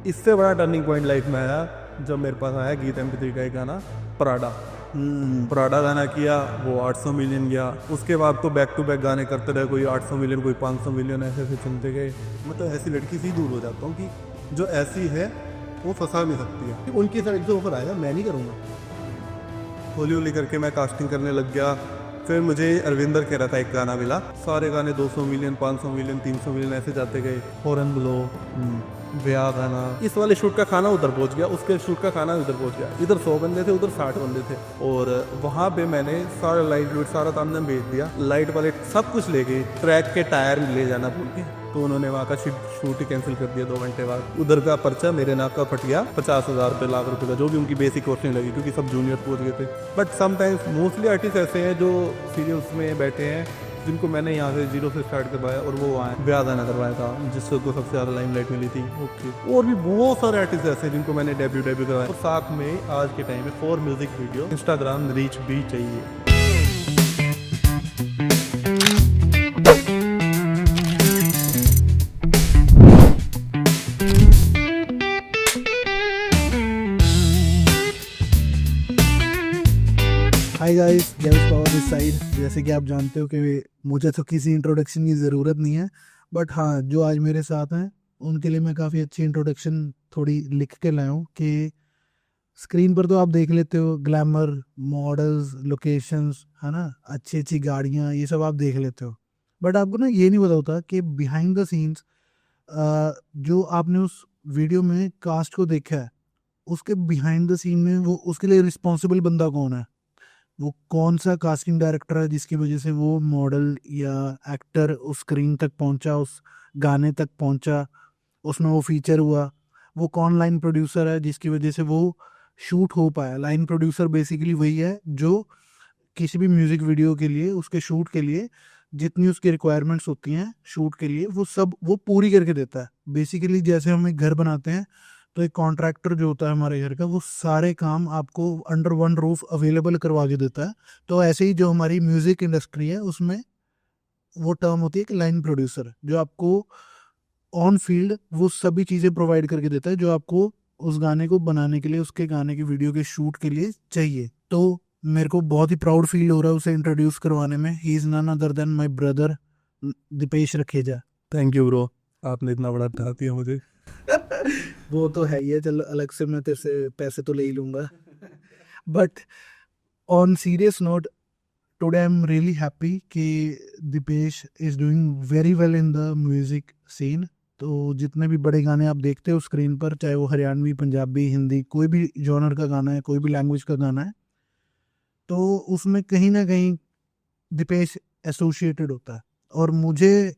इससे बड़ा turning point life में आया जब मेरे पास आया गीत MP3 का एक गाना पराडा। पराडा गाना किया, वो 800 मिलियन गया। उसके बाद तो बैक टू बैक गाने करते रहे, कोई 800 मिलियन, कोई 500 मिलियन, ऐसे ऐसे चलते गए। मैं तो ऐसी लड़की से ही दूर हो जाता हूँ कि जो ऐसी है वो फंसा नहीं सकती है। उनकी साइड से ऑफर आएगा, मैं नहीं करूँगा। होली होली करके मैं कास्टिंग करने लग गया। फिर मुझे अरविंदर कह रहा था एक गाना मिला, सारे गाने 200 मिलियन, 500 मिलियन, 300 मिलियन ऐसे जाते गए। फॉरन ब्लो, ब्याह गाना, इस वाले शूट का खाना उधर पहुंच गया, उसके शूट का खाना उधर पहुंच गया। इधर 100 बंदे थे, उधर 60 बंदे थे। और वहाँ पे मैंने सारा लाइट लूट सारा तामझाम भेज दिया, लाइट वाले सब कुछ ले गए, ट्रैक के टायर ले जाना भूल के। तो उन्होंने वहाँ का शूट ही कैंसिल कर दिया 2 घंटे बाद। उधर का पर्चा मेरे नाक का फट गया, 50,000 रुपये, लाख रुपये का, जो भी उनकी बेसिक कॉस्टिंग लगी, क्योंकि सब जूनियर पहुँच गए थे। बट समटाइम्स मोस्टली आर्टिस्ट ऐसे हैं जो सीरियल्स में बैठे हैं, जिनको मैंने यहाँ से जीरो से स्टार्ट करवाया और वो आए ब्याह गाना करवाया था, जिससे को सबसे ज़्यादा लाइमलाइट मिली थी। ओके, और भी बहुत सारे आर्टिस्ट ऐसे हैं जिनको मैंने डेब्यू करवाया। और साथ में आज के टाइम में 4 म्यूजिक वीडियो इंस्टाग्राम रीच भी चाहिए। Hi guys, games power this side. जैसे कि आप जानते हो कि मुझे तो किसी इंट्रोडक्शन की ज़रूरत नहीं है, बट हाँ, जो आज मेरे साथ हैं उनके लिए मैं काफ़ी अच्छी इंट्रोडक्शन थोड़ी लिख के लाया हूँ। कि स्क्रीन पर तो आप देख लेते हो ग्लैमर, मॉडल्स, लोकेशंस, है ना, अच्छी अच्छी गाड़ियाँ, ये सब आप देख लेते हो। बट आपको ना ये नहीं पता होता कि बिहाइंड द सीन्स जो आपने उस वीडियो में कास्ट को देखा है, उसके बिहाइंड द सीन में वो उसके लिए रिस्पॉन्सिबल बंदा कौन है, वो कौन सा कास्टिंग डायरेक्टर है जिसकी वजह से वो मॉडल या एक्टर उस स्क्रीन तक पहुंचा, उस गाने तक पहुंचा, उसमें वो फीचर हुआ। वो कौन लाइन प्रोड्यूसर है जिसकी वजह से वो शूट हो पाया। लाइन प्रोड्यूसर बेसिकली वही है जो किसी भी म्यूजिक वीडियो के लिए, उसके शूट के लिए जितनी उसकी रिक्वायरमेंट्स होती हैं शूट के लिए, वो सब वो पूरी करके देता है। बेसिकली जैसे हम एक घर बनाते हैं तो एक कॉन्ट्रैक्टर जो होता है हमारे घर का, वो सारे काम आपको अंडर वन रूफ अवेलेबल करवा के देता है। तो ऐसे ही जो हमारी म्यूजिक इंडस्ट्री है उसमें वो टर्म होती है कि लाइन प्रोड्यूसर, जो आपको ऑन फील्ड वो सभी चीज़ें प्रोवाइड करके देता है जो आपको उस गाने को बनाने के लिए, उसके गाने की वीडियो के शूट के लिए चाहिए। तो मेरे को बहुत ही प्राउड फील हो रहा है उसे इंट्रोड्यूस करवाने में। He is none other than my brother Deepesh Rakheja. Thank you bro, आपने इतना बड़ा बता दिया मुझे। वो तो है ही है, चलो अलग से मैं तेरे से पैसे तो ले ही लूँगा। But on serious note, today I am really happy कि Deepesh is doing very well in the music scene. तो जितने भी बड़े गाने आप देखते हो स्क्रीन पर, चाहे वो हरियाणवी, पंजाबी, हिंदी, कोई भी जॉनर का गाना है, कोई भी लैंग्वेज का गाना है, तो उसमें कहीं ना कहीं दीपेश एसोसिएटेड होता है। और मुझे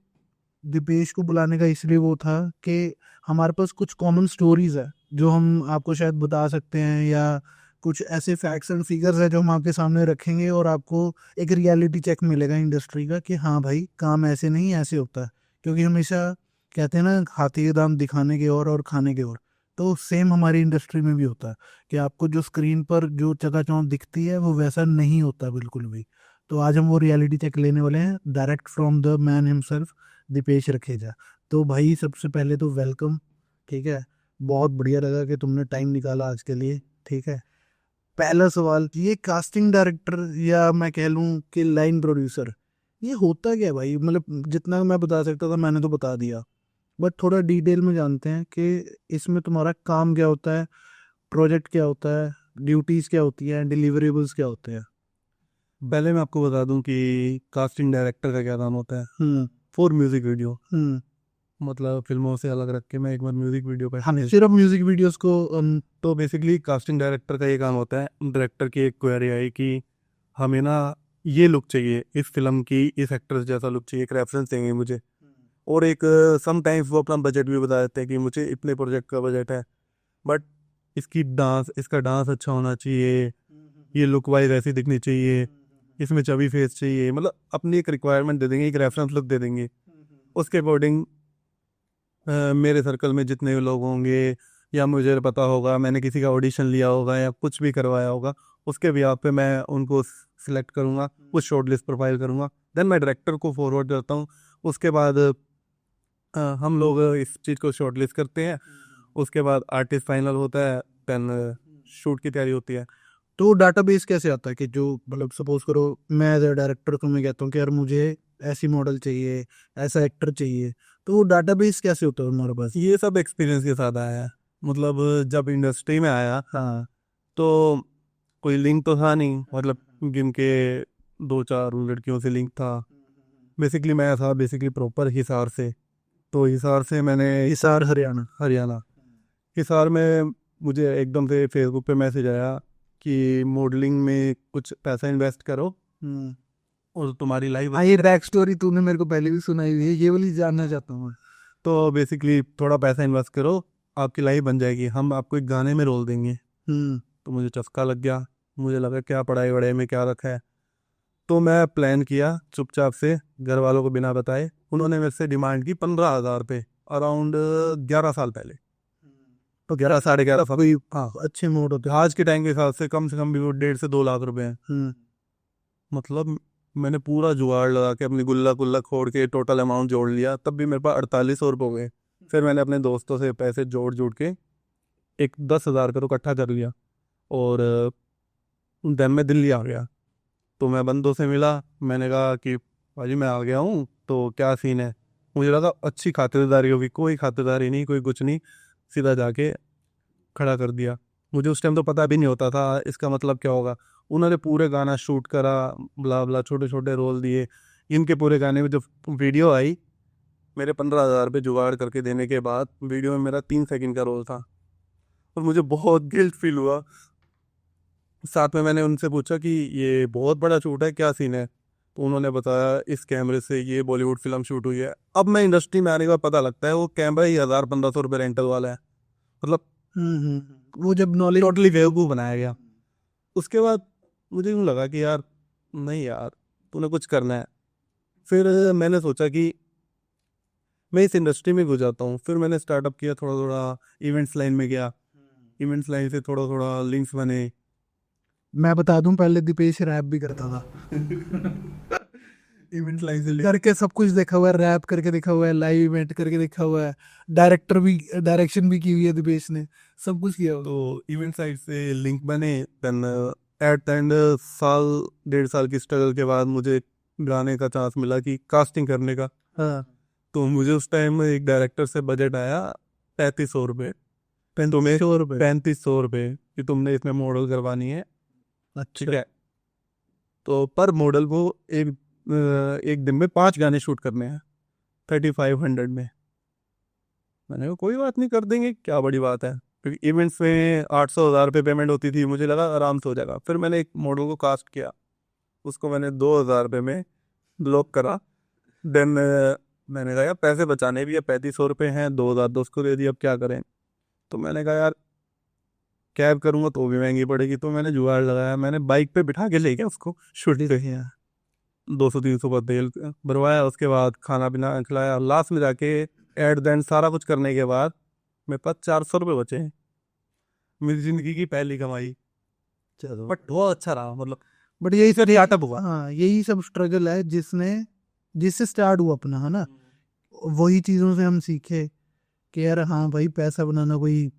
दीपेश को बुलाने का इसलिए वो था कि हमारे पास कुछ कॉमन स्टोरीज है जो हम आपको शायद बता सकते हैं, या कुछ ऐसे फैक्ट्स एंड फिगर्स है जो हम आपके सामने रखेंगे और आपको एक रियलिटी चेक मिलेगा इंडस्ट्री का कि हाँ भाई, काम ऐसे नहीं ऐसे होता है। क्योंकि हमेशा कहते हैं ना, हाथी के दांत दिखाने के और खाने के और। तो सेम हमारी इंडस्ट्री में भी होता है कि आपको जो स्क्रीन पर जो चकाचौंध दिखती है वो वैसा नहीं होता बिल्कुल भी। तो आज हम वो रियलिटी चेक लेने वाले हैं, direct from the man himself, Deepesh Rakheja. तो भाई सबसे पहले तो वेलकम, ठीक है। बहुत बढ़िया लगा कि तुमने टाइम निकाला आज के लिए, ठीक है। पहला सवाल, ये कास्टिंग डायरेक्टर या मैं कह लूँ कि लाइन प्रोड्यूसर, ये होता क्या है भाई? मतलब जितना मैं बता सकता था मैंने तो बता दिया, बट थोड़ा डिटेल में जानते हैं कि इसमें तुम्हारा काम क्या होता है, प्रोजेक्ट क्या होता है, ड्यूटीज़ क्या होती हैं, डिलीवरेबल्स क्या होते हैं। पहले मैं आपको बता दूं कि कास्टिंग डायरेक्टर का क्या काम होता है। हम्म। फॉर म्यूजिक वीडियो, हम्म। मतलब फिल्मों से अलग रख के मैं एक बार म्यूजिक वीडियो पे हाँ, सिर्फ म्यूजिक वीडियोस को तो बेसिकली कास्टिंग डायरेक्टर का ये काम होता है, डायरेक्टर की एक क्वेरी आई कि हमें ना ये लुक चाहिए इस फिल्म की, इस एक्ट्रेस जैसा लुक चाहिए, एक रेफरेंस देंगे मुझे। और एक समटाइम्स वो अपना बजट भी बता देते हैं कि मुझे इतने प्रोजेक्ट का बजट है, बट इसका डांस अच्छा होना चाहिए, ये लुक वाइज ऐसी दिखनी चाहिए, इसमें चबी फेस चाहिए, मतलब अपनी एक रिक्वायरमेंट दे देंगे, एक रेफरेंस लुक दे देंगे। उसके अकॉर्डिंग मेरे सर्कल में जितने भी लोग होंगे, या मुझे पता होगा मैंने किसी का ऑडिशन लिया होगा या कुछ भी करवाया होगा, उसके बिहाफ पे मैं उनको सिलेक्ट करूँगा, उस शॉर्ट लिस्ट प्रोफाइल करूँगा, देन मैं डायरेक्टर को फॉरवर्ड करता हूँ। उसके बाद हम लोग इस चीज़ को शॉर्ट लिस्ट करते हैं उसके बाद आर्टिस्ट फाइनल होता है, देन शूट की तैयारी होती है। तो डाटाबेस कैसे आता है कि जो मतलब सपोज करो मैं एज ए डायरेक्टर तुम्हें कहता हूँ कि यार मुझे ऐसी मॉडल चाहिए, ऐसा एक्टर चाहिए, तो वो डाटाबेस कैसे होता है तुम्हारे पास? ये सब एक्सपीरियंस के साथ आया है। मतलब जब इंडस्ट्री में आया हाँ। तो कोई लिंक तो था नहीं, मतलब जिनके 2-4 लड़कियों से लिंक था। बेसिकली मैं था बेसिकली प्रॉपर हिसार से, तो हिसार से मैंने हिसार हरियाणा। हरियाणा, हिसार में मुझे एकदम से फेसबुक पे मैसेज आया कि मॉडलिंग में कुछ पैसा इन्वेस्ट करो हम्म। और तुम्हारी लाइफ। हाँ, ये बैक स्टोरी तूने मेरे को पहले भी सुनाई हुई है, ये वाली जानना चाहता हूँ मैं। तो बेसिकली थोड़ा पैसा इन्वेस्ट करो, आपकी लाइफ बन जाएगी, हम आपको एक गाने में रोल देंगे। हम्म। तो मुझे चस्का लग गया, मुझे लगा क्या पढ़ाई वढ़ाई में क्या रखा है। तो मैं प्लान किया चुपचाप से, घर वालों को बिना बताए। उन्होंने मेरे से डिमांड की 15,000 रुपये, अराउंड 11 साल पहले। तो 11 साढ़े 11 साल। कोई अच्छे मोड होते हैं। आज के टाइम के हिसाब से कम भी वो 1.5 से 2 लाख रुपए हैं। हम्म। मतलब मैंने पूरा जुगाड़ लगा के अपनी गुल्ला गुल्ला खोड़ के टोटल अमाउंट जोड़ लिया, तब भी मेरे पास 4800 रुपये हो गए। फिर मैंने अपने दोस्तों से पैसे जोड़ जोड़ के एक 10,000 का तो इकट्ठा कर लिया, और देन मैं दिल्ली आ गया। तो मैं बंदों से मिला, मैंने कहा कि भाजी मैं आ गया हूँ, तो क्या सीन है। मुझे लगा अच्छी खातिरदारी होगी, कोई खातिरदारी नहीं, कोई कुछ नहीं, सीधा जाके खड़ा कर दिया। मुझे उस टाइम तो पता भी नहीं होता था इसका मतलब क्या होगा। उन्होंने पूरे गाना शूट करा, ब्ला ब्ला, छोटे छोटे रोल दिए। इनके पूरे गाने में जब वीडियो आई, मेरे 15,000 रुपये जुगाड़ करके देने के बाद वीडियो में मेरा 3 सेकंड का रोल था, और मुझे बहुत गिल्ट फील हुआ। साथ में मैंने उनसे पूछा कि ये बहुत बड़ा शूट है, क्या सीन है। तो उन्होंने बताया इस कैमरे से ये बॉलीवुड फिल्म शूट हुई है। अब मैं इंडस्ट्री में आने के बाद पता लगता है वो कैमरा ही 1,000-1,500 रुपये रेंटल वाला है। मतलब वो जब नॉलेज। टोटली बेवकूफ़ बनाया गया। उसके बाद मुझे यूँ लगा कि यार नहीं यार, तूने कुछ करना है। फिर मैंने सोचा कि मैं इस इंडस्ट्री में घुस जाता हूँ। फिर मैंने स्टार्टअप किया, थोड़ा थोड़ा इवेंट्स लाइन में गया, इवेंट्स लाइन से थोड़ा थोड़ा लिंक्स बने। मैं बता दूं, पहले दीपेश रैप भी करता था। इवेंट्स लाइन से करके सब कुछ देखा हुआ है, रैप करके देखा हुआ है, लाइव इवेंट करके देखा हुआ है, डायरेक्शन भी की हुई है दीपेश ने, सब कुछ किया हुआ है। तो इवेंट साइड से लिंक बने। देन एट द एंड 1.5 साल की स्ट्रगल के बाद मुझे गाने का चांस मिला कि कास्टिंग करने का। हाँ। तो मुझे उस टाइम एक डायरेक्टर से बजट आया 3,500 रुपये। 3500 रुपये। 3,500 रुपये कि तुमने इसमें मॉडल करवानी है, ठीक अच्छा। है। तो पर मॉडल को एक दिन में 5 गाने शूट करने हैं 3,500 में। मैंने कहा कोई बात नहीं, कर देंगे, क्या बड़ी बात है। क्योंकि इवेंट्स में 800-1,000 रुपये पेमेंट होती थी, मुझे लगा आराम से हो जाएगा। फिर मैंने एक मॉडल को कास्ट किया, उसको मैंने 2,000 रुपये में ब्लॉक करा। देन मैंने कहा यार पैसे बचाने भी है, 3,500 रुपये हैं, 2,000 दोस्त को दे दिए, अब क्या करें। तो मैंने कहा यार कैब करूँगा तो भी महंगी पड़ेगी। तो मैंने जुगाड़ लगाया, मैंने बाइक पे बिठा के ले गया उसको शूटिंग रही, 200-300 का तेल भरवाया, उसके बाद खाना पीना खिलाया। लास्ट में जाके एट द एंड सारा कुछ करने के बाद मेरे पास 400 रुपये बचे हैं। मेरी जिंदगी की पहली कमाई, चलो। बट बहुत अच्छा रहा। मतलब बट यही सब स्टार्टअप हुआ। हाँ, यही सब स्ट्रगल है जिससे स्टार्ट हुआ अपना, है ना। वही चीज़ों से हम सीखे कि यार हाँ भाई, पैसा बनाना कोई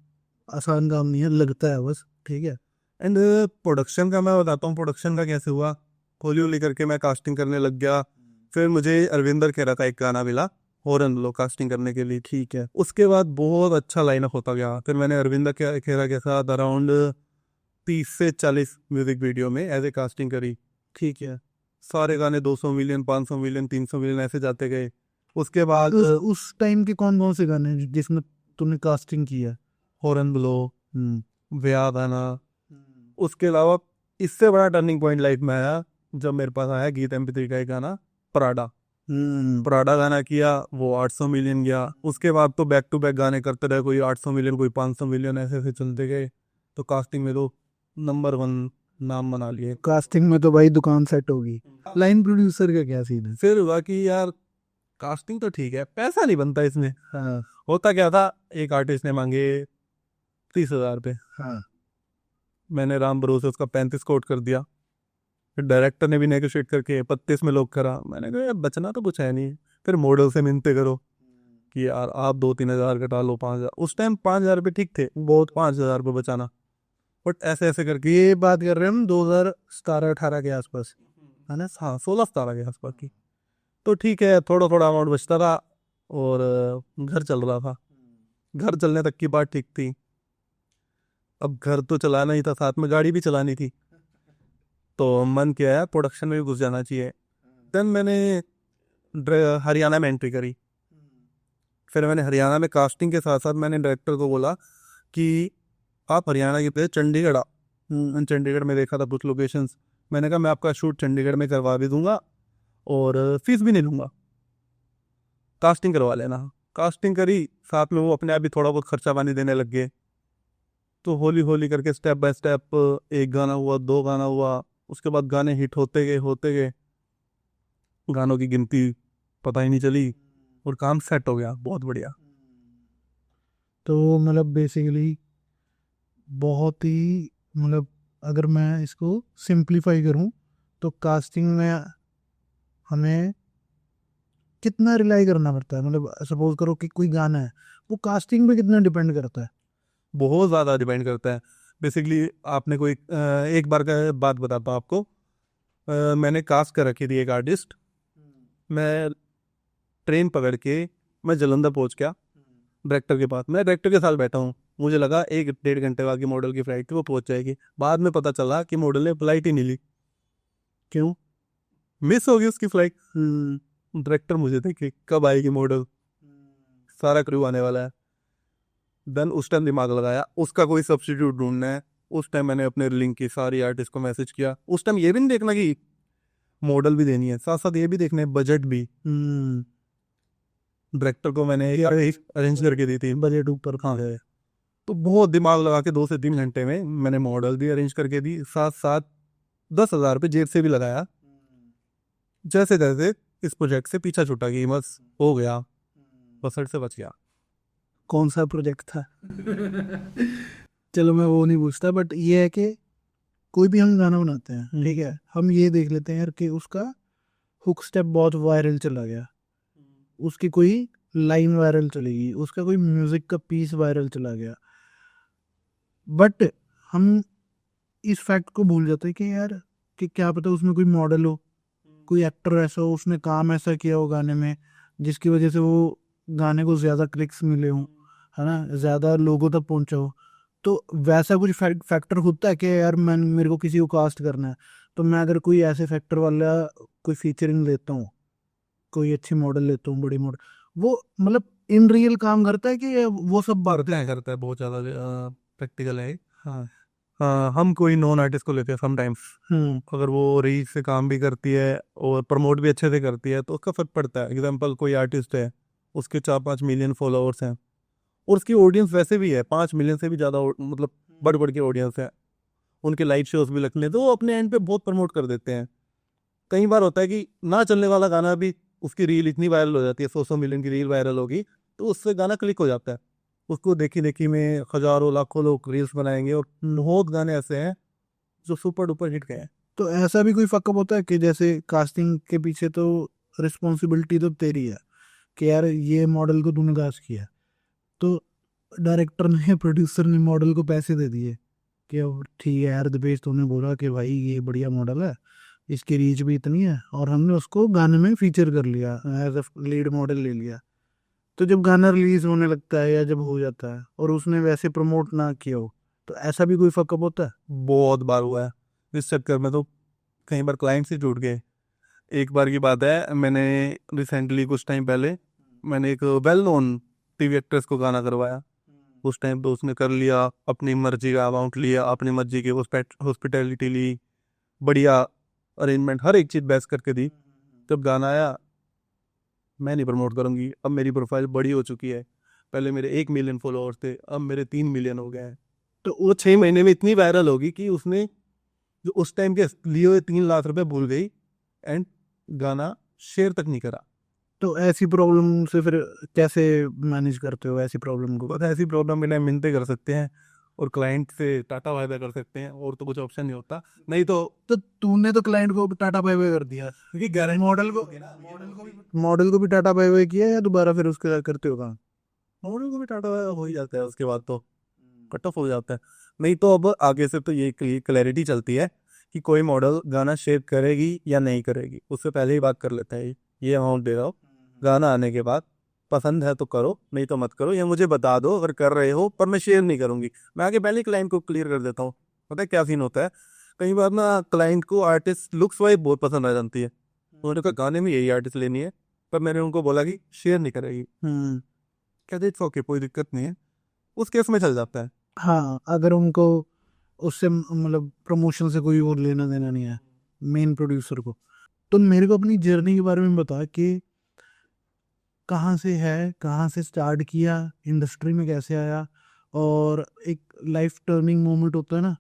आसान काम नहीं है, लगता है बस, ठीक है। एंड प्रोडक्शन का मैं बताता हूँ, प्रोडक्शन का कैसे हुआ। होली होली करके मैं कास्टिंग करने लग गया। फिर मुझे अरविंदर खेरा का एक गाना मिला, हॉरन लो, कास्टिंग करने के लिए, ठीक है। उसके बाद बहुत अच्छा लाइनअप होता गया। फिर मैंने अरविंदर खेरा के साथ अराउंड 30 से 40 म्यूजिक वीडियो में एज ए कास्टिंग करी, ठीक है। सारे गाने 200 मिलियन, 500 मिलियन, 300 मिलियन ऐसे जाते गए। उसके बाद उस टाइम के कौन कौन से गाने हैं जिसमें तूने कास्टिंग किया? हॉरन ब्लो, हम्म। व्याद आना। उसके अलावा इससे बड़ा टर्निंग पॉइंट लाइफ में आया जब मेरे पास आया गीत MP3 का एक गाना पराडा। पराडा गाना किया, वो 800 मिलियन गया। उसके बाद तो बैक टू बैक गाने करते रहे, कोई 800 मिलियन, कोई 500 मिलियन, ऐसे ऐसे चलते गए। तो कास्टिंग में तो नंबर 1 नाम बना लिए। कास्टिंग में तो भाई दुकान सेट होगी। लाइन प्रोड्यूसर का क्या सीन है? फिर हुआ कि यार कास्टिंग तो ठीक है, पैसा नहीं बनता इसमें। हाँ। होता क्या था, एक आर्टिस्ट ने मांगे 30,000 रुपये, हाँ। मैंने राम भरोसे उसका 35 कोट कर दिया। फिर डायरेक्टर ने भी नेगोशिएट करके 32 में लोग करा। मैंने कहा यार बचना तो कुछ है नहीं। फिर मॉडल से मिलते करो कि यार आप 2-3 हज़ार घटा लो, 5 हज़ार, उस टाइम 5 हज़ार रुपये ठीक थे, बहुत 5 हज़ार रुपये बचाना, बट ऐसे ऐसे करके ये बात कर रहे हैं हम 2017-18 के आसपास, है ना? हाँ 16-17 के आसपास की। तो ठीक है, थोड़ा थोड़ा अमाउंट बचता था और घर चल रहा था। घर चलने तक की बात ठीक थी। अब घर तो चलाना ही था, साथ में गाड़ी भी चलानी थी, तो मन किया है प्रोडक्शन में भी घुस जाना चाहिए। देन मैंने हरियाणा में एंट्री करी। फिर मैंने हरियाणा में कास्टिंग के साथ साथ मैंने डायरेक्टर को बोला कि आप हरियाणा की प्लेस चंडीगढ़ आओ। चंडीगढ़ में देखा था कुछ लोकेशंस, मैंने कहा मैं आपका शूट चंडीगढ़ में करवा भी दूंगा और फीस भी नहीं लूँगा, कास्टिंग करवा लेना। कास्टिंग करी, साथ में वो अपने आप ही थोड़ा बहुत खर्चा पानी देने लग गए। तो होली होली करके स्टेप बाय स्टेप एक गाना हुआ, 2 गाना हुआ, उसके बाद गाने हिट होते गए, गानों की गिनती पता ही नहीं चली और काम सेट हो गया, बहुत बढ़िया। तो मतलब बेसिकली बहुत ही, मतलब अगर मैं इसको सिंप्लीफाई करूं तो कास्टिंग में हमें कितना रिलाई करना पड़ता है? मतलब सपोज करो कि कोई गाना है, वो कास्टिंग पे कितना डिपेंड करता है? बहुत ज़्यादा डिपेंड करता है। बेसिकली आपने कोई एक बार का बात बताता हूँ आपको। मैंने कास्ट कर रखी थी एक आर्टिस्ट। मैं ट्रेन पकड़ के मैं जलंधर पहुंच गया डायरेक्टर के पास। मैं डायरेक्टर के साथ बैठा हूँ, मुझे लगा 1-1.5 घंटे बाद की मॉडल की फ्लाइट थी, वो पहुंच जाएगी। बाद में पता चला कि मॉडल ने फ्लाइट ही नहीं ली। क्यों? मिस हो गई उसकी फ्लाइट। डायरेक्टर मुझे थे कि कब आएगी मॉडल, सारा क्रू आने वाला है। देन उस टाइम दिमाग लगाया उसका कोई सब्स्टिट्यूट ढूंढना है। उस टाइम मैंने अपने लिंक की सारी आर्टिस्ट को मैसेज किया। उस टाइम ये भी नहीं देखना कि मॉडल भी देनी है, साथ साथ ये भी देखना है बजट भी। डायरेक्टर को मैंने अरेंज करके दी थी। बजट ऊपर हाँ है। तो बहुत दिमाग लगा के 2 से 3 घंटे में मैंने मॉडल भी अरेंज करके दी, साथ साथ 10,000 रुपये जेब से भी लगाया। जैसे जैसे इस प्रोजेक्ट से पीछा छूटा कि बस हो गया, बसट से बच गया। कौन सा प्रोजेक्ट था? चलो मैं वो नहीं पूछता, बट ये है कि कोई भी हम गाना बनाते हैं, ठीक है, हम ये देख लेते हैं यार कि उसका हुक स्टेप बहुत वायरल चला गया, उसकी कोई लाइन वायरल चलेगी, उसका कोई म्यूजिक का पीस वायरल चला गया, बट हम इस फैक्ट को भूल जाते हैं कि यार कि क्या पता उसमें कोई मॉडल हो, कोई एक्टर ऐसा हो, उसने काम ऐसा किया हो गाने में जिसकी वजह से वो गाने को ज़्यादा क्लिक्स मिले हों, है ना, ज़्यादा लोगों तक पहुंचा हो। तो वैसा कुछ फैक्टर होता है कि यार मैं, मेरे को किसी को कास्ट करना है, तो मैं अगर कोई ऐसे फैक्टर वाला कोई फीचरिंग लेता हूँ, कोई अच्छी मॉडल लेता हूँ, बड़ी मॉडल, वो मतलब इन रियल काम करता है कि वो सब बात? करता है बहुत ज़्यादा प्रैक्टिकल है। हाँ हाँ, हम कोई नॉन आर्टिस्ट को लेते हैं समटाइम्स, अगर वो रही से काम भी करती है और प्रमोट भी अच्छे से करती है तो उसका फर्क पड़ता है। एग्जांपल कोई आर्टिस्ट है, उसके 4-5 मिलियन फॉलोअर्स हैं और उसकी ऑडियंस वैसे भी है 5 मिलियन से भी ज़्यादा, मतलब बड़ बड़ की ऑडियंस है, उनके लाइव शोज भी लगने तो वो अपने एंड पे बहुत प्रमोट कर देते हैं। कई बार होता है कि ना चलने वाला गाना भी उसकी रील इतनी वायरल हो जाती है, 100-100 मिलियन की रील वायरल होगी तो उससे गाना क्लिक हो जाता है। उसको देखी देखी में हजारों लाखों लोग रील्स बनाएंगे और बहुत गाने ऐसे हैं जो सुपर डुपर हिट गए हैं। तो ऐसा भी कोई फकअप होता है कि जैसे कास्टिंग के पीछे तो रिस्पॉन्सिबिलिटी तो तेरी है कि यार ये मॉडल को तूने कास्ट किया, तो डायरेक्टर ने प्रोड्यूसर ने मॉडल को पैसे दे दिए कि अब ठीक है यार दिपेश, तूने बोला कि भाई ये बढ़िया मॉडल है, इसकी रीच भी इतनी है, और हमने उसको गाने में फीचर कर लिया, एज अ लीड मॉडल ले लिया। तो जब गाना रिलीज होने लगता है या जब हो जाता है और उसने वैसे प्रमोट ना किया हो, तो ऐसा भी कोई फकअप होता है? बहुत बार हुआ है, इस चक्कर में तो कई बार क्लाइंट से जुड़ गए। एक बार की बात है, मैंने रिसेंटली कुछ टाइम पहले मैंने एक वेल नोन टीवी एक्ट्रेस को गाना करवाया। उस टाइम पे उसने कर लिया, अपनी मर्जी का अमाउंट लिया, अपनी मर्जी की हॉस्पिटैलिटी ली, बढ़िया अरेंजमेंट, हर एक चीज़ बेस्ट करके दी। जब गाना आया, मैं नहीं प्रमोट करूंगी, अब मेरी प्रोफाइल बड़ी हो चुकी है, पहले मेरे 1 मिलियन फॉलोअर्स थे, अब मेरे 3 मिलियन हो गए हैं। तो वो 6 महीने में इतनी वायरल होगी कि उसने जो उस टाइम के लिए हुए 3 लाख रुपए भूल गई एंड गाना शेयर तक नहीं करा। तो ऐसी प्रॉब्लम से फिर कैसे मैनेज करते हो ऐसी प्रॉब्लम को? बस ऐसी प्रॉब्लम में मिलते कर सकते हैं, और क्लाइंट से टाटा बाय बाय कर सकते हैं, और तो कुछ ऑप्शन नहीं होता। नहीं तो तो तूने तो क्लाइंट को टाटा बाय बाय कर दिया, क्योंकि गारंटी मॉडल को भी टाटा बाय बाय किया या दोबारा फिर उसके साथ करते हो काम? मॉडल को भी टाटा बाय बाय हो ही जाता है, उसके बाद तो कट ऑफ हो जाता है। नहीं तो अब आगे से तो ये क्लैरिटी चलती है कि कोई मॉडल गाना शेयर करेगी या नहीं करेगी, उससे पहले ही बात कर लेता है, ये अमाउंट दे रहा हूँ, गाना आने के बाद पसंद है तो करो, नहीं तो मत करो, या मुझे बता दो अगर कर रहे हो, पर मैं शेयर नहीं करूंगी। मैं आगे पहले क्लाइंट को क्लियर कर देता हूँ। पता है क्या सीन होता है, कई बार ना क्लाइंट को आर्टिस्ट लुक्स वाइज बहुत पसंद आ जाती है, उन्होंने कहा गाने में यही आर्टिस्ट लेनी है, पर मैंने उनको बोला कि शेयर नहीं करेगी। कहते इट्स ओके, कोई दिक्कत नहीं है, उस केस में चल जाता है। हाँ, अगर उनको उससे मतलब प्रमोशन से कोई और लेना देना नहीं है, मेन प्रोड्यूसर को। तो मेरे को अपनी जर्नी के बारे में बता कि कहाँ से है, कहाँ से स्टार्ट किया, इंडस्ट्री में कैसे आया, और एक लाइफ टर्निंग मोमेंट होता है ना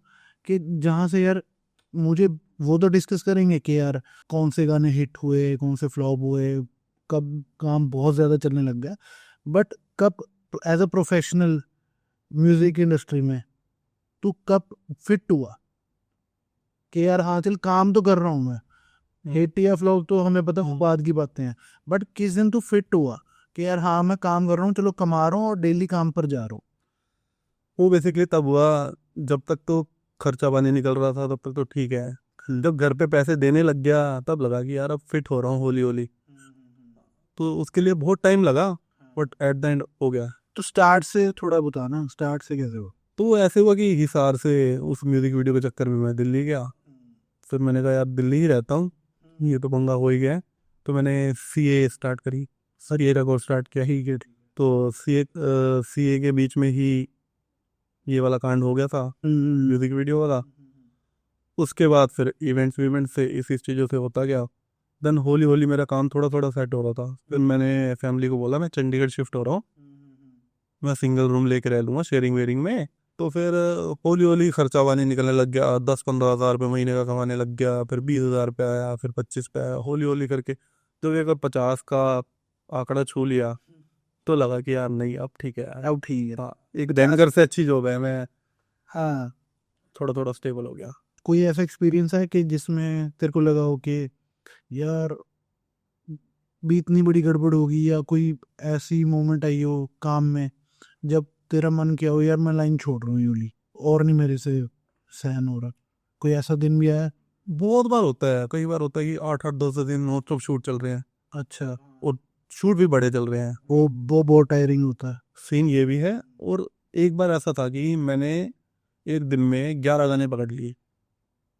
कि जहाँ से यार मुझे, वो तो डिस्कस करेंगे कि यार कौन से गाने हिट हुए, कौन से फ्लॉप हुए, कब काम बहुत ज़्यादा चलने लग गया, बट कब as a professional music industry में तू कब फिट हुआ कि यार हाँ चल काम तो कर रहा हूँ मैं, हिट या फ्लॉप तो हमें पता बाद की बातें हैं, बट किस दिन तू फिट हुआ कि यार हाँ मैं काम कर रहा हूँ, चलो कमा रहा हूँ और डेली काम पर जा रहा हूँ? वो बेसिकली तब हुआ जब तक तो खर्चा पानी निकल रहा था, तब तक तो ठीक है। जब घर पे पैसे देने लग गया तब लगा कि यार अब फिट हो रहा हूँ होली होली। तो उसके लिए बहुत टाइम लगा, बट एट द एंड हो गया। तो स्टार्ट से थोड़ा बता ना, स्टार्ट से कैसे हुआ? तो ऐसे हुआ कि हिसार से उस म्यूजिक वीडियो के चक्कर में मैं दिल्ली गया। फिर मैंने कहा यार दिल्ली ही रहता हूँ, ये तो पंगा हो ही गया है। तो मैंने सीए स्टार्ट करी, सीए का कोर्स स्टार्ट किया ही। तो सीए के बीच में ही ये वाला कांड हो गया था, म्यूजिक वीडियो वाला। उसके बाद फिर इवेंट्स से इसी चीज़ों से होता गया। देन होली होली मेरा काम थोड़ा थोड़ा सेट हो रहा था। फिर मैंने फैमिली को बोला मैं चंडीगढ़ शिफ्ट हो रहा हूँ, मैं सिंगल रूम लेके रह लूँगा शेयरिंग वेयरिंग में। तो फिर होली होली खर्चा पानी निकलने लग गया, 10-15 हज़ार रुपये महीने का कमाने लग गया, फिर 20 हज़ार पे आया, फिर 25 पे आया, होली होली करके तो एक 50 का आंकड़ा छू लिया। तो लगा कि यार नहीं अब ठीक है यार। अब ठीक है। हाँ, एक देनगर से अच्छी जॉब है, मैं हाँ, थोड़ा थोड़ा स्टेबल हो गया। कोई ऐसा एक्सपीरियंस है कि जिसमें तेरे को लगा हो कि यार भी इतनी बड़ी गड़बड़ होगी, या कोई ऐसी मोमेंट आई हो काम में जब तेरा मन किया हो यार मैं लाइन छोड़ रहा हूँ यूली, और नहीं मेरे से सहन हो रहा? कोई ऐसा दिन भी आया? बहुत बार होता है, कई बार होता है कि 8-8 10 दिन नॉन स्टॉप शूट चल रहे हैं, अच्छा, और शूट भी बड़े चल रहे हैं। वो बहुत टायरिंग होता है। सीन ये भी है। और एक बार ऐसा था कि मैंने एक दिन में 11 गाने पकड़ लिए,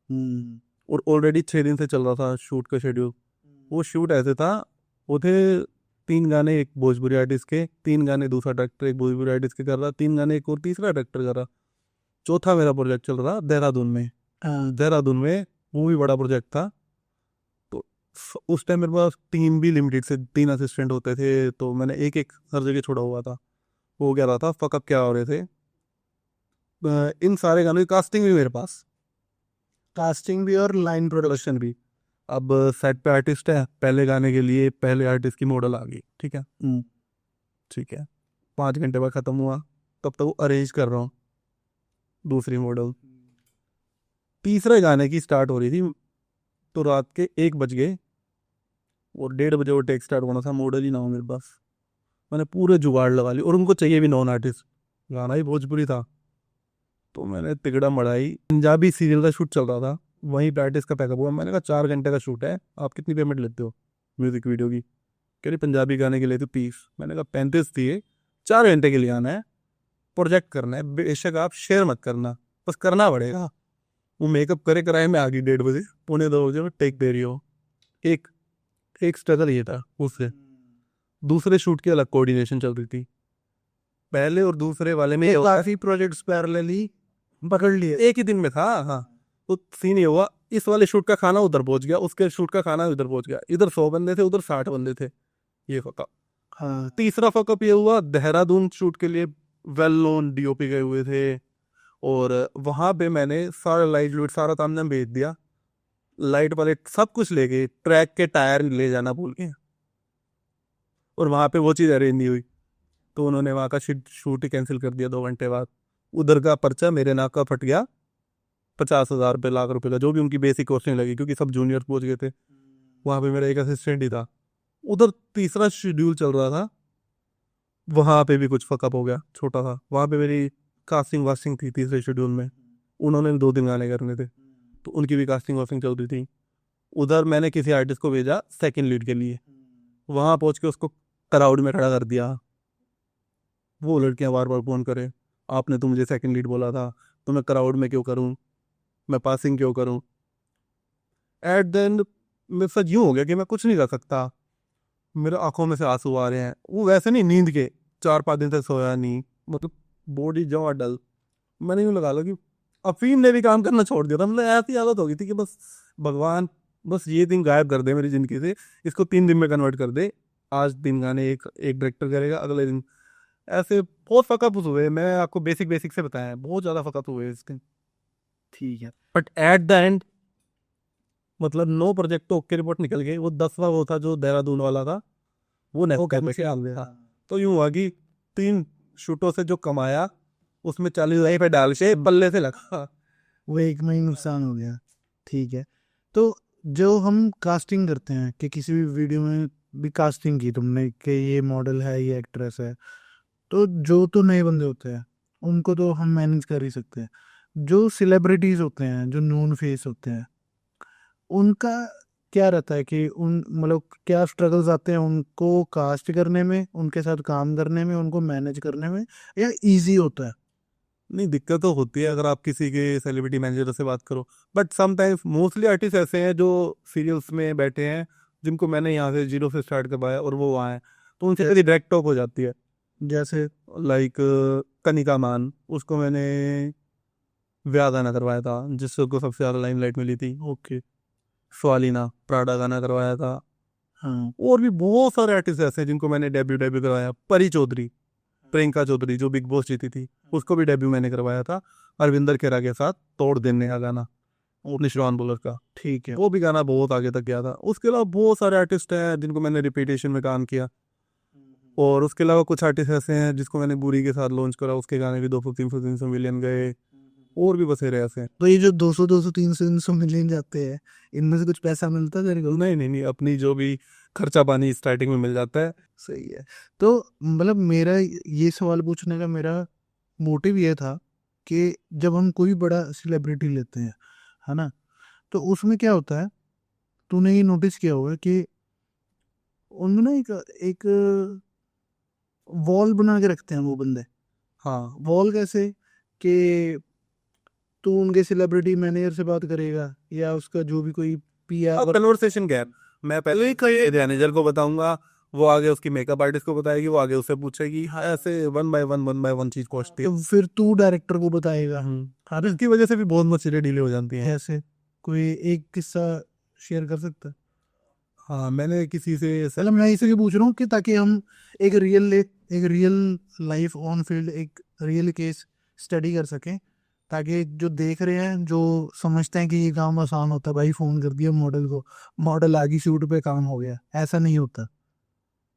हम्म। और ऑलरेडी 6 दिन से चल रहा था शूट का शेड्यूल। वो शूट ऐसे था, वो थे 3 गाने एक भोजपुरी आर्टिस्ट के, 3 गाने दूसरा डायरेक्टर एक भोजपुरी आर्टिस्ट के कर रहा, 3 गाने एक और तीसरा डायरेक्टर कर रहा, चौथा मेरा प्रोजेक्ट चल रहा देहरादून में। हाँ, देहरादून में वो भी बड़ा प्रोजेक्ट था। तो उस टाइम मेरे पास टीम भी लिमिटेड से 3 असिस्टेंट होते थे, तो मैंने एक एक हर जगह छोड़ा हुआ था। हो क्या रहा था, फकअप क्या हो रहे थे, इन सारे गानों की कास्टिंग भी मेरे पास, कास्टिंग भी और लाइन प्रोडक्शन। प्रोडक्शन भी। अब सेट पे आर्टिस्ट है, पहले गाने के लिए पहले आर्टिस्ट की मॉडल आ गई, ठीक है, ठीक है, 5 घंटे बाद ख़त्म हुआ, तब तक वो अरेंज कर रहा हूँ दूसरी मॉडल। तीसरे गाने की स्टार्ट हो रही थी, तो रात के 1 बज गए, और 1:30 बजे वो टेक स्टार्ट होना था, मॉडल ही ना हो मेरे पास। मैंने पूरे जुगाड़ लगा ली, और उनको चाहिए भी नॉन आर्टिस्ट, गाना ही भोजपुरी था। तो मैंने तिगड़ा मढ़ाई, पंजाबी सीरियल का शूट चल रहा था, वहीं पे आर्टिस्ट का पैकअप हुआ। मैंने कहा 4 घंटे का शूट है, आप कितनी पेमेंट लेते हो म्यूजिक वीडियो की? कह रही पंजाबी गाने के लिए तो 30। मैंने कहा 35 दिए, 4 घंटे के लिए आना है, प्रोजेक्ट करना है, बेशक आप शेयर मत करना, बस करना पड़ेगा। वो मेकअप करे कराए में आ गई 1:30 बजे, 1:45 में टेक दे रही हो। एक एक स्ट्रगल ये था उससे। दूसरे शूट की अलग कोऑर्डिनेशन चल रही थी, पहले और दूसरे वाले में तो काफी प्रोजेक्ट्स पैरेलली पकड़ लिए। एक ही दिन में था। हाँ, तो सीन ये हुआ, इस वाले शूट का खाना उधर पहुंच गया, उसके शूट का खाना उधर पहुंच गया, इधर 100 बंदे थे उधर 60 बंदे थे, ये फकअप। हाँ, तीसरा फकअप ये हुआ, देहरादून शूट के लिए वेल नोन डीओपी गए हुए थे, और वहां पे मैंने सारा लाइट लूट सारा तामझाम भेज दिया, लाइट वाले सब कुछ ले गए, ट्रैक के टायर ले जाना भूल गए, और वहां पे वो चीज़ अरेंज नहीं हुई। तो उन्होंने वहाँ का शूट ही कैंसिल कर दिया 2 घंटे बाद। उधर का पर्चा मेरे नाक का फट गया, 50,000 रुपये, लाख रुपए का, जो भी उनकी बेसिक कॉस्टिंग लगी, क्योंकि सब जूनियर पहुंच गए थे। वहाँ पे मेरा एक असिस्टेंट ही था। उधर तीसरा शेड्यूल चल रहा था, वहाँ पे भी कुछ फकअप हो गया छोटा सा। वहाँ पे मेरी कास्टिंग वास्टिंग थी तीसरे शेड्यूल में, उन्होंने 2 दिन गाने करने थे, तो उनकी भी कास्टिंग वास्टिंग चल रही थी। उधर मैंने किसी आर्टिस्ट को भेजा सेकंड लीड के लिए, वहाँ पहुँच के उसको क्राउड में खड़ा कर दिया। वो लड़कियाँ बार बार फोन करे, आपने तो मुझे सेकंड लीड बोला था, तो मैं क्राउड में क्यों करूँ, मैं पासिंग क्यों करूँ। एट द एंड मेरे साथ यूँ हो गया कि मैं कुछ नहीं कर सकता, मेरे आंखों में से आंसू आ रहे हैं। वो वैसे नहीं, नींद के 4-5 दिन से सोया नहीं, मतलब बॉडी जमा डल। मैंने यूँ लगा लो कि अफीम ने भी काम करना छोड़ दिया था। मतलब ऐसी हालत हो गई थी कि बस भगवान, बस ये दिन गायब कर दे मेरी जिंदगी से, इसको 3 दिन में कन्वर्ट कर दे। आज 3 गाने एक एक डायरेक्टर करेगा, अगले दिन ऐसे बहुत फकअप हुए। मैं आपको बेसिक बेसिक से बताया, बहुत ज़्यादा फकअप हुए इसके। ठीक है। बट एट द एंड मतलब 9 प्रोजेक्ट तो ओके रिपोर्ट निकल गई। वो 10वां वो था जो देहरादून वाला था, वो नेक्स्ट टाइम पे आ गया। तो यूं हुआ कि 3 शूटों से जो कमाया उसमें 40,000 पे डाल के पल्ले से लगा। वो एक में ही नुकसान हो गया। ठीक है। तो जो हम कास्टिंग करते हैं कि किसी भी वीडियो में भी कास्टिंग की तुमने कि ये मॉडल है, ये एक्ट्रेस है, तो जो तो नए बंदे होते हैं उनको तो हम मैनेज कर ही सकते हैं। जो सेलिब्रिटीज होते हैं, जो नोन फेस होते हैं, उनका क्या रहता है कि उन मतलब क्या स्ट्रगल्स आते हैं उनको कास्ट करने में, उनके साथ काम करने में, उनको मैनेज करने में, या इजी होता है? नहीं, दिक्कत तो होती है अगर आप किसी के सेलिब्रिटी मैनेजर से बात करो। बट समटाइम्स मोस्टली आर्टिस्ट ऐसे हैं जो सीरियल्स में बैठे हैं, जिनको मैंने यहाँ से जीरो से स्टार्ट करवाया और वो वहाँ हैं, तो उनसे मेरी डायरेक्ट टॉक हो जाती है। जैसे लाइक कनिका मान, उसको मैंने ब्याह गाना करवाया था, जिससे उसको सबसे ज़्यादा लाइमलाइट मिली थी। ओके। स्वालिना प्राडा गाना करवाया था। हाँ। और भी बहुत सारे आर्टिस्ट ऐसे हैं जिनको मैंने डेब्यू डेब्यू करवाया। परी चौधरी, प्रियंका चौधरी जो बिग बॉस जीती थी, उसको भी डेब्यू मैंने करवाया था अरविंदर खेरा के साथ, तोड़ देने का गाना, और निशान बुलर का। ठीक है। वो भी गाना बहुत आगे तक गया था। उसके अलावा बहुत सारे आर्टिस्ट हैं जिनको मैंने रिपीटेशन में काम किया। और उसके अलावा कुछ आर्टिस्ट ऐसे हैं जिसको मैंने बुरी के साथ लॉन्च करा, उसके गाने भी 200-300 मिलियन गए। और भी बसेरे ऐसे हैं। तो ये जो 200 200 300 300 मिलियन जाते हैं, इनमें से कुछ पैसा मिलता है तेरे को? नहीं नहीं नहीं, अपनी जो भी खर्चा पानी स्टार्टिंग में मिल जाता है। सही है। तो मतलब मेरा ये सवाल पूछने का मेरा मोटिव ये था कि जब हम कोई बड़ा सेलिब्रिटी लेते हैं, है ना, तो उसमें क्या होता है, तूने ये नोटिस किया होगा कि उनमें ना एक एक वॉल बना के रखते हैं वो बंदे। हाँ, वॉल कैसे कि तू उनके सेलिब्रिटी मैनेजर से बात करेगा या उसका जो भी कोई पीआर। Conversation gap. मैं पहले मैनेजर को बताऊंगा, वो आगे उसकी मेकअप आर्टिस्ट को बताएगी, वो आगे उससे पूछेगी। हाँ, ऐसे वन बाय वन चीज पहुंचती है। तो फिर तू डायरेक्टर को बताएगा। हाँ, इसकी वजह से भी बहुत मचेरे डिले हो जाती हैं। ऐसे कोई एक किस्सा शेयर कर सकता है? हाँ, मैंने किसी से मतलब मैं इसलिए पूछ रहा हूँ कि ताकि हम एक रियल लाइफ ऑन फील्ड एक रियल केस स्टडी कर सकें, ताकि जो देख रहे हैं, जो समझते हैं कि ये काम आसान होता है, भाई फोन कर दिया मॉडल को, मॉडल आ गई शूट पे, काम हो गया, ऐसा नहीं होता।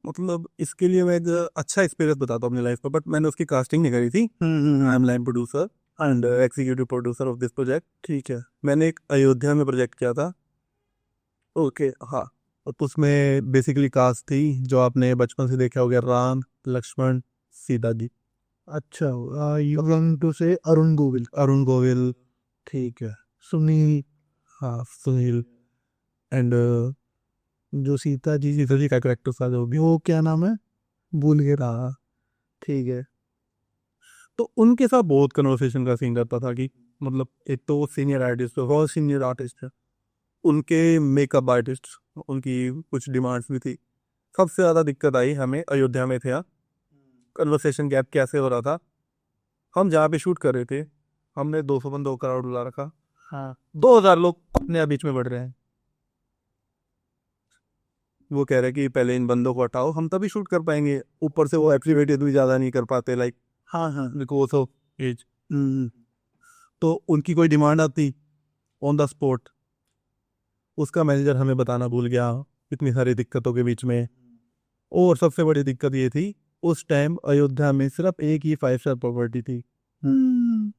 मतलब इसके लिए मैं एक अच्छा एक्सपीरियंस बताता हूँ अपनी लाइफ का। बट मैंने उसकी कास्टिंग नहीं करी थी। I am line producer and executive producer of this project. ठीक है। मैंने एक अयोध्या में प्रोजेक्ट किया था। ओके, हाँ। और उसमें बेसिकली कास्ट थी जो आपने बचपन से देखा होगा, राम, लक्ष्मण, सीता जी। अच्छा, यू वांट टू से अरुण गोविल। अरुण गोविल, ठीक है। सुनील। हाँ, सुनील, एंड जो सीता जी, सीता जी का करेक्टर था जो भी। वो क्या नाम है, भूल गया। हाँ, ठीक है। तो उनके साथ बहुत कन्वर्सेशन का सीन रहता था कि मतलब एक तो वो सीनियर आर्टिस्ट, बहुत सीनियर आर्टिस्ट है, उनके मेकअप आर्टिस्ट, उनकी कुछ डिमांड्स भी थी। सबसे ज़्यादा दिक्कत आई हमें अयोध्या में थे। कन्वर्सेशन गैप कैसे हो रहा था, हम जहाँ पे शूट कर रहे थे, हमने 200 बंदों को क्राउड बुला रखा, हाँ। 2,000 लोग अपने बीच में बढ़ रहे हैं। वो कह रहे हैं कि पहले इन बंदों को हटाओ, हम तभी शूट कर पाएंगे। ऊपर से वो एक्टिविटी भी ज़्यादा नहीं कर पाते, लाइक हाँ हाँ। Because of as. हम्म, तो उनकी कोई डिमांड आती ऑन द स्पॉट, उसका मैनेजर हमें बताना भूल गया इतनी सारी दिक्कतों के बीच में। और सबसे बड़ी दिक्कत ये थी, उस टाइम अयोध्या में सिर्फ एक ही 5 स्टार प्रॉपर्टी थी, हम्म,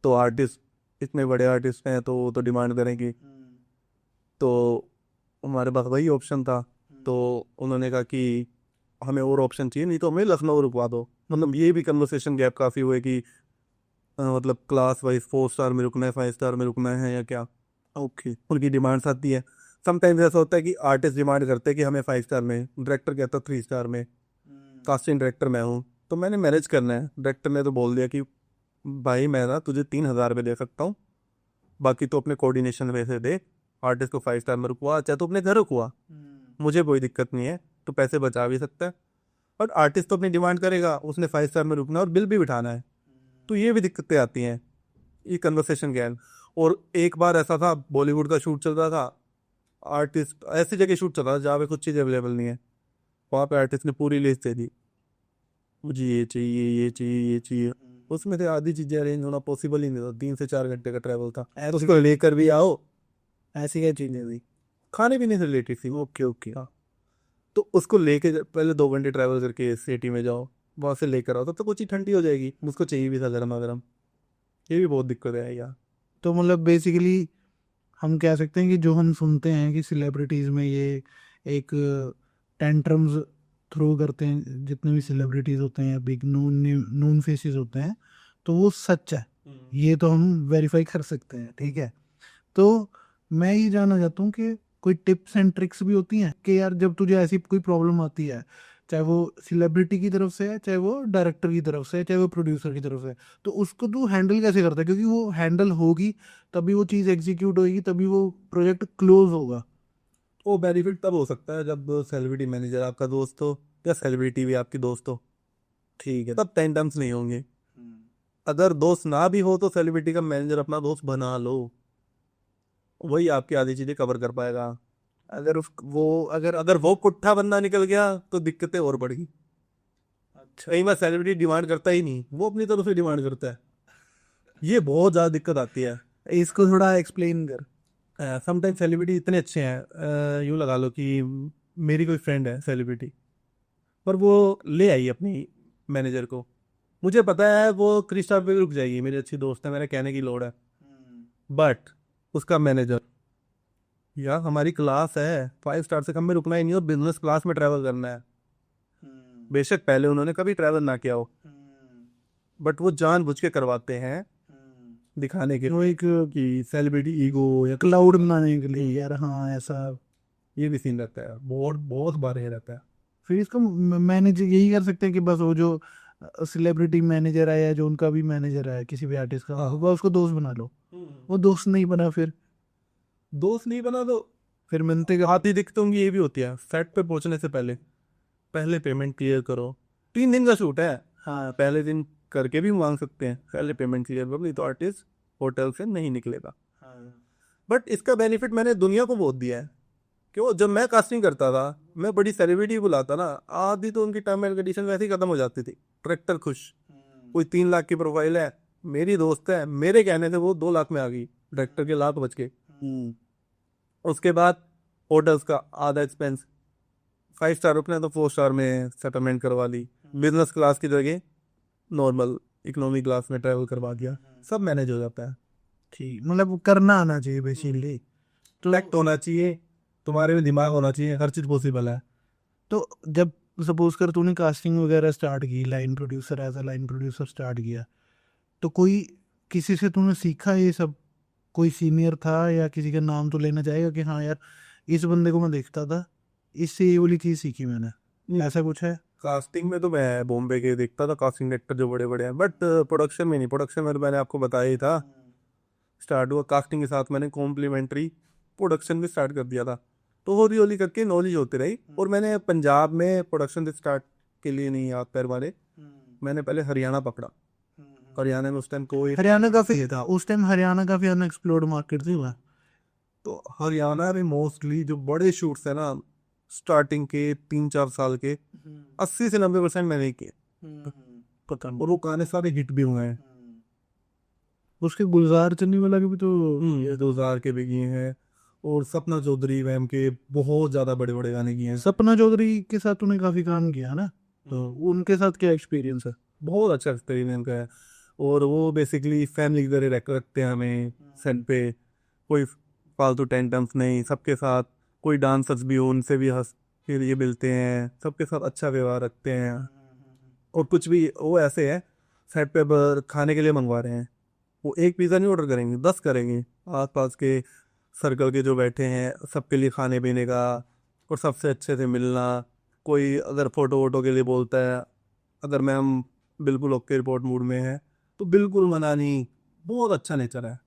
तो आर्टिस्ट, इतने बड़े आर्टिस्ट हैं तो वो तो डिमांड करेंगे। तो हमारे पास वही ऑप्शन था। तो उन्होंने कहा कि हमें और ऑप्शन चाहिए, नहीं तो हमें लखनऊ रुकवा दो। मतलब ये भी कन्वर्सेशन गैप काफ़ी हुए कि मतलब क्लास वाइज 4 स्टार में रुकना है, 5 स्टार में रुकना है या क्या। ओके, उनकी डिमांड्स आती है। समटाइम्स ऐसा होता है कि आर्टिस्ट डिमांड करते हैं कि हमें 5 स्टार में, डायरेक्टर कहता है 3 स्टार में। कास्टिंग डायरेक्टर मैं हूँ तो मैंने मैनेज करना है। डायरेक्टर ने तो बोल दिया कि भाई मैं ना तुझे 3,000 रुपये दे सकता हूँ, बाकी तो अपने कोऑर्डिनेशन में से दे। आर्टिस्ट को 5 स्टार में रुकवा, चाहे तो अपने घर रुकवा, मुझे कोई दिक्कत नहीं है, तो पैसे बचा भी सकता है। बट आर्टिस्ट तो अपनी डिमांड करेगा, उसने 5 स्टार में रुकना है और बिल भी बिठाना है। तो ये भी दिक्कतें आती हैं, ये कन्वर्सेशन गैन। और एक बार ऐसा था, बॉलीवुड का शूट चल रहा था, आर्टिस्ट ऐसी जगह शूट चल रहा था जहाँ पे कुछ चीज़ अवेलेबल नहीं है। वहाँ पे आर्टिस्ट ने पूरी लिस्ट दे दी, मुझे ये चाहिए, ये चाहिए, ये चाहिए। उसमें से आधी चीज़ें अरेंज होना पॉसिबल ही नहीं था। 3 से 4 घंटे का ट्रैवल था, तो उसको लेकर भी आओ, ऐसी क्या चीज़ें थी, खाने पीने से रिलेटेड थी। ओके ओके, हाँ। तो उसको लेके पहले 2 घंटे ट्रैवल करके सिटी में जाओ, वहाँ से लेकर आओ, तब तो कुछ ही ठंडी हो जाएगी। मुझको चाहिए भी था गर्मा गर्म। ये भी बहुत दिक्कत है यार। तो मतलब बेसिकली हम कह सकते हैं कि जो हम सुनते हैं कि सेलिब्रिटीज़ में ये एक टेंट्रम्स थ्रो करते हैं, जितने भी सेलिब्रिटीज़ होते हैं, बिग नून नून फेसेस होते हैं, तो वो सच है। ये तो हम वेरीफाई कर सकते हैं, ठीक है। तो मैं ये जानना चाहता हूँ कि कोई टिप्स एंड ट्रिक्स भी होती हैं कि यार जब तुझे ऐसी कोई प्रॉब्लम आती है, चाहे वो सेलिब्रिटी की तरफ से है, चाहे वो डायरेक्टर की तरफ से है, चाहे वो प्रोड्यूसर की तरफ से है, तो उसको तू हैंडल कैसे करता है? क्योंकि वो हैंडल होगी तभी वो चीज़ एग्जीक्यूट होगी, तभी वो प्रोजेक्ट क्लोज होगा। वो बेनिफिट तब हो सकता है जब सेलिब्रिटी मैनेजर आपका दोस्त हो या सेलिब्रिटी भी आपकी दोस्त हो, ठीक है, तब टेंटम्स नहीं होंगे। अगर दोस्त ना भी हो तो सेलिब्रिटी का मैनेजर अपना दोस्त बना लो, वही आपकी आधी चीजें कवर कर पाएगा। अगर उस वो अगर अगर वो पुट्ठा बंदा निकल गया तो दिक्कतें और बढ़ी। अच्छा, कई बार सेलिब्रिटी डिमांड करता ही नहीं, वो अपनी तरफ से डिमांड करता है। ये बहुत ज्यादा दिक्कत आती है। इसको थोड़ा एक्सप्लेन कर। समटाइम सेलिब्रिटी इतने अच्छे हैं, यूँ लगा लो कि मेरी कोई फ्रेंड है सेलिब्रिटी, पर वो ले आई अपनी मैनेजर को। मुझे पता है वो क्रिस्टा पे रुक जाएगी, मेरी अच्छी दोस्त है, मेरे कहने की लोड़ है। बट उसका मैनेजर, यार हमारी क्लास है, 5 स्टार से कम में रुकना ही नहीं और बिजनेस क्लास में ट्रैवल करना है। बेशक पहले उन्होंने कभी ट्रैवल ना किया हो, बट वो जानबूझ के करवाते हैं, दिखाने के वो एक कि सेलिब्रिटी ईगो या क्लाउड बनाने के लिए, यार हाँ ऐसा। ये भी सीन रहता है, बहुत बहुत बार ये रहता है। फिर इसको मैनेज यही कर सकते हैं कि बस वो जो सेलिब्रिटी मैनेजर है या जो उनका भी मैनेजर है किसी भी आर्टिस्ट का, वो उसको दोस्त बना लो। वो दोस्त नहीं बना, दोस्त नहीं बना तो फिर मिलते का आती दिक्कत होंगी। ये भी होती है, सेट पे पहुंचने से पहले पहले पेमेंट क्लियर करो। 3 दिन का शूट है, हाँ पहले दिन करके भी मांग सकते हैं, पहले पेमेंट क्लियर करो, नहीं तो आर्टिस्ट होटल से नहीं निकलेगा। बट इसका बेनिफिट मैंने दुनिया को बहुत दिया है। क्यों, जब मैं कास्टिंग करता था, मैं बड़ी सेलिब्रिटी बुलाता ना, आधी तो उनकी टर्म एंड कंडीशन वैसे ही खत्म हो जाती थी। डायरेक्टर खुश, कोई 3 लाख की प्रोफाइल है, मेरी दोस्त है, मेरे कहने से वो 2 लाख में आ गई, डायरेक्टर के लाख बच के। उसके बाद होटल्स का आधा एक्सपेंस, 5 स्टार रुकना है तो 4 स्टार में सेटलमेंट करवा ली, बिजनेस क्लास की जगह नॉर्मल इकोनॉमी क्लास में ट्रैवल करवा दिया, सब मैनेज हो जाता है। ठीक, मतलब करना आना चाहिए बेसिकली। तो टैक्ट होना चाहिए, तुम्हारे में दिमाग होना चाहिए, हर चीज़ पॉसिबल है। तो जब सपोज कर तूने कास्टिंग वगैरह स्टार्ट की, line producer as a line producer start किया, तो कोई किसी से तूने सीखा ये सब? कोई सीनियर था या किसी का नाम तो लेना चाहेगा कि हाँ यार इस बंदे को मैं देखता था, इससे ये वाली चीज़ सीखी मैंने, ऐसा कुछ है? कास्टिंग में तो मैं बॉम्बे के देखता था कास्टिंग डायरेक्टर जो बड़े बड़े हैं, बट प्रोडक्शन में नहीं। प्रोडक्शन में तो मैंने आपको बताया ही था, स्टार्ट हुआ कास्टिंग के साथ, मैंने कॉम्प्लीमेंट्री प्रोडक्शन भी स्टार्ट कर दिया था। तो हौली हौली करके नॉलेज होती रही। और मैंने पंजाब में प्रोडक्शन स्टार्ट के लिए नहीं हाथ पैर मारे, मैंने पहले हरियाणा पकड़ा। हरियाणा में उस टाइम कोई, हरियाणा काफ़ी ये था उस टाइम, हरियाणा काफ़ी अनएक्सप्लोर्ड मार्केट थी वहाँ। तो हरियाणा में मोस्टली जो बड़े शूट्स है ना, स्टार्टिंग के 3-4 साल के 80 से 90% मैंने ही किए, पता और वो गाने सारे हिट भी हुए हैं। उसके गुलजार चन्नी वाला के भी तो ये 2000 के भी किए हैं, और सपना चौधरी वैम के बहुत ज्यादा बड़े बड़े गाने किए हैं। सपना चौधरी के साथ तूने काफ़ी काम किया ना, तो उनके साथ क्या एक्सपीरियंस है? बहुत अच्छा एक्सपेरिमेंट का है। और वो बेसिकली फैमिली की तरह रखते हैं हमें सेट पे। कोई फालतू टेंटम्स नहीं, सबके साथ कोई डांसर्स भी हो उनसे भी हंस के लिए मिलते हैं, सबके साथ अच्छा व्यवहार रखते हैं। और कुछ भी वो ऐसे है, सेट पे खाने के लिए मंगवा रहे हैं, वो एक पिज़्ज़ा नहीं ऑर्डर करेंगे, 10 करेंगे। आसपास के सर्कल के जो बैठे हैं सबके लिए खाने पीने का, और सबसे अच्छे से मिलना। कोई अगर फोटो वोटो के लिए बोलता है, अगर मैम बिल्कुल ओके रिपोर्ट मूड में है तो बिल्कुल मना नहीं। बहुत अच्छा नेचर है।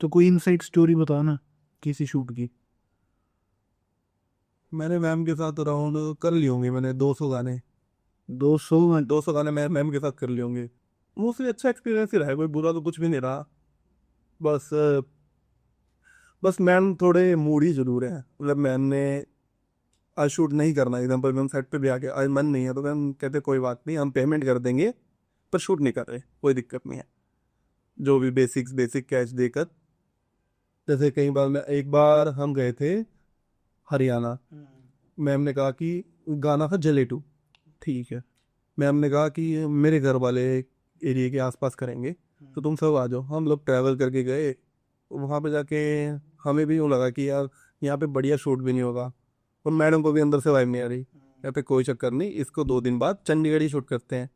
तो कोई इनसाइड स्टोरी बताओ ना किसी शूट की। मैंने मैम के साथ अराउंड कर ली होंगी मैंने 200 गाने। 200? 200 गाने मैं मैम के साथ कर लिए होंगे। मोस्टली अच्छा एक्सपीरियंस ही रहा है, कोई बुरा तो कुछ भी नहीं रहा। बस बस मैम थोड़े मूडी जरूर है। मतलब मैम ने आज शूट नहीं करना, एग्जाम्पल मैम सेट पे भी आके आज मन नहीं है तो मैम कहते कोई बात नहीं, हम पेमेंट कर देंगे पर शूट नहीं कर रहे, कोई दिक्कत नहीं है। जो भी बेसिक कैश देकर। जैसे कई बार मैं एक बार हम गए थे हरियाणा। मैम ने कहा कि गाना था जले टू, ठीक है। मैम ने कहा कि मेरे घर वाले एरिया के आसपास करेंगे तो तुम सब आ जाओ। हम लोग ट्रैवल करके गए, वहाँ पे जाके हमें भी यूँ लगा कि यार यहाँ पे बढ़िया शूट भी नहीं होगा, और मैडम को भी अंदर से वाइब नहीं आ रही। यहाँ पे कोई चक्कर नहीं, इसको 2 दिन बाद चंडीगढ़ ही शूट करते हैं।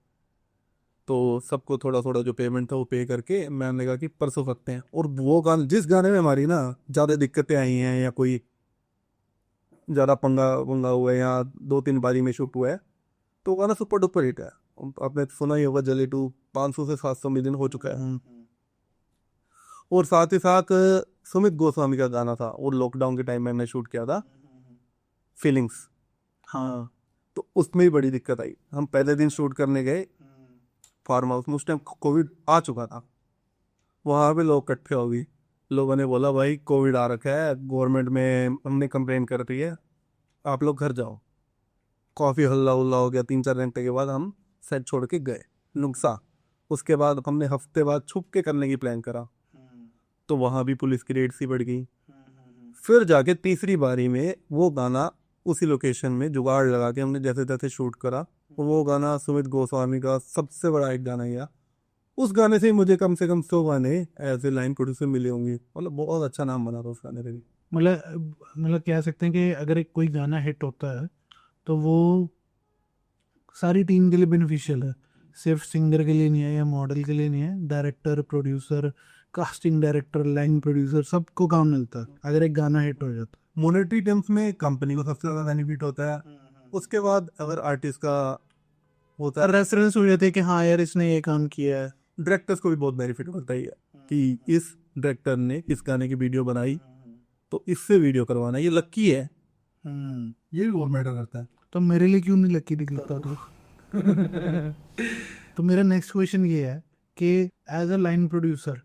तो सबको थोड़ा थोड़ा जो पेमेंट था वो पे करके मैम ने कहा कि परसों करते हैं। और वो गाना, जिस गाने में हमारी ना ज़्यादा दिक्कतें आई हैं या कोई ज़्यादा पंगा पंगा हुआ है या 2-3 बारी में शूट हुआ है, तो वो गाना सुपर डुपर हिट है। आपने सुना ही होगा, जले टू 500 से 700 मिलियन हो चुका है। और साथ ही साथ सुमित गोस्वामी का गाना था, वो लॉकडाउन के टाइम में हमने शूट किया था, फीलिंग्स। हाँ। तो उसमें भी बड़ी दिक्कत आई। हम पहले दिन शूट करने गए फार्म हाउस में, उस टाइम कोविड आ चुका था। वहाँ पे लोग इकट्ठे हो गए। लोगों ने बोला भाई कोविड आ रखा है, गवर्नमेंट में हमने कंप्लेन कर रही है, आप लोग घर जाओ। काफ़ी हल्ला उल्ला हो गया। 3-4 घंटे के बाद हम सेट छोड़ के गए नुकसा। उसके बाद हमने हफ्ते बाद छुप के करने की प्लान करा, तो वहाँ भी पुलिस की रेड सी बढ़ गई। फिर जाके तीसरी बारी में वो गाना उसी लोकेशन में जुगाड़ लगा के हमने जैसे तैसे शूट करा। और वो गाना सुमित गोस्वामी का सबसे बड़ा एक गाना गया। उस गाने से ही मुझे कम से कम 100 गाने एज ए लाइन प्रोड्यूसर मिले होंगे। मतलब बहुत अच्छा नाम बना था उस गाने से भी। मतलब कह सकते हैं कि अगर एक कोई गाना हिट होता है तो वो सारी टीम के लिए बेनिफिशियल है, सिर्फ सिंगर के लिए नहीं है या मॉडल के लिए नहीं है। Director, producer, casting director, line producer, सबको काम मिलता है अगर एक गाना हिट हो जाता मोनेटरी टर्म्स में कंपनी को सबसे ज़्यादा बेनिफिट होता है। उसके बाद अगर आर्टिस्ट का होता है। है, रेफरेंस हो जाते हैं कि हाँ यार इसने ये काम किया है। डायरेक्टर्स को भी बहुत बेनिफिट होता ही है कि इस डायरेक्टर ने इस गाने की वीडियो बनाई तो इससे वीडियो करवाना, ये लक्की है। ये भी बहुत मैटर करता है। तो मेरे लिए क्यों नहीं लकी निकलता तो? तो मेरा नेक्स्ट क्वेश्चन ये है कि एज अ लाइन प्रोड्यूसर,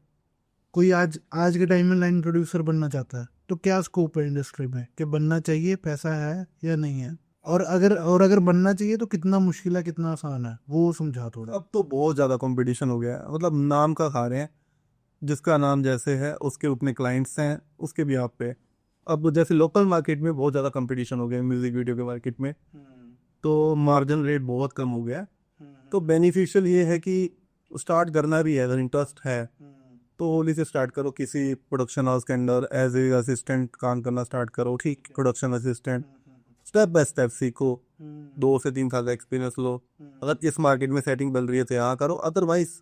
कोई आज आज के टाइम में लाइन प्रोड्यूसर बनना चाहता है तो क्या स्कोप है इंडस्ट्री में, कि बनना चाहिए, पैसा है या नहीं है? और अगर बनना चाहिए तो कितना मुश्किल है, कितना आसान है, वो समझा थोड़ा। अब तो बहुत ज़्यादा कंपटीशन हो गया है, मतलब नाम का खा रहे हैं। जिसका नाम जैसे है उसके उतने क्लाइंट्स हैं, उसके भी आप पे। अब जैसे लोकल मार्केट में बहुत ज़्यादा कंपटीशन हो गया है म्यूज़िक वीडियो के मार्केट में, तो मार्जिन रेट बहुत कम हो गया है। तो बेनिफिशियल ये है कि स्टार्ट करना भी है, अगर इंटरेस्ट है तो होली से स्टार्ट करो, किसी प्रोडक्शन हाउस के अंदर एज ए असिस्टेंट काम करना स्टार्ट करो। ठीक, production assistant step by step सीखो, 2 से 3 साल का एक्सपीरियंस लो। अगर इस मार्केट में सेटिंग बन रही है तो यहाँ करो, अदरवाइज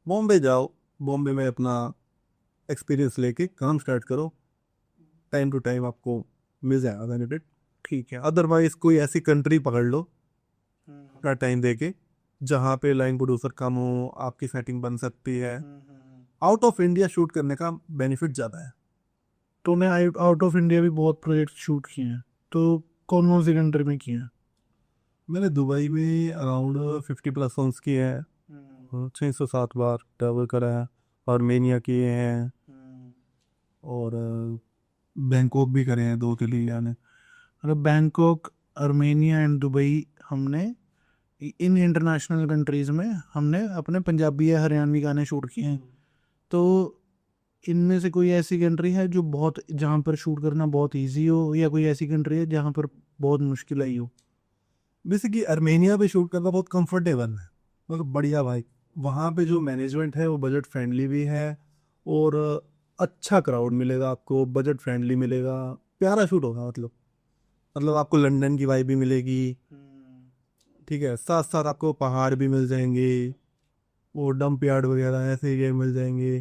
बॉम्बे जाओ, बॉम्बे में अपना एक्सपीरियंस लेके काम स्टार्ट करो। टाइम टू टाइम आपको मिल जाएगा बेनिफिट, ठीक है। अदरवाइज कोई ऐसी कंट्री पकड़ लो अपना टाइम देके जहाँ पे लाइन प्रोड्यूसर कम हो, आपकी सेटिंग बन सकती है। आउट ऑफ इंडिया शूट करने का बेनिफिट ज़्यादा है। तूने आउट ऑफ इंडिया भी बहुत प्रोजेक्ट शूट किए हैं, तो कौन कौन सी कंट्री में किए हैं? मैंने दुबई में अराउंड 50+ फिल्म्स किए हैं, 607 बार ट्रैवल करा है। आर्मेनिया किए हैं, और बैंकॉक भी करे हैं 2-3 यानी। मतलब बैंकॉक, आर्मेनिया एंड दुबई, हमने इन इंटरनेशनल कंट्रीज में हमने अपने पंजाबी या हरियाणवी गाने शूट किए हैं। तो इनमें से कोई ऐसी कंट्री है जो बहुत, जहाँ पर शूट करना बहुत इजी हो, या कोई ऐसी कंट्री है जहाँ पर बहुत मुश्किल आई हो? बेसिकली आर्मेनिया पे शूट करना बहुत कंफर्टेबल है, मतलब बढ़िया भाई। वहाँ पे जो मैनेजमेंट है वो बजट फ्रेंडली भी है, और अच्छा क्राउड मिलेगा आपको, बजट फ्रेंडली मिलेगा, प्यारा शूट होगा। मतलब आपको लंदन की वाइब भी मिलेगी, ठीक है, साथ साथ आपको पहाड़ भी मिल जाएंगे, वो डंप यार्ड वगैरह ऐसे एरिया मिल जाएंगे,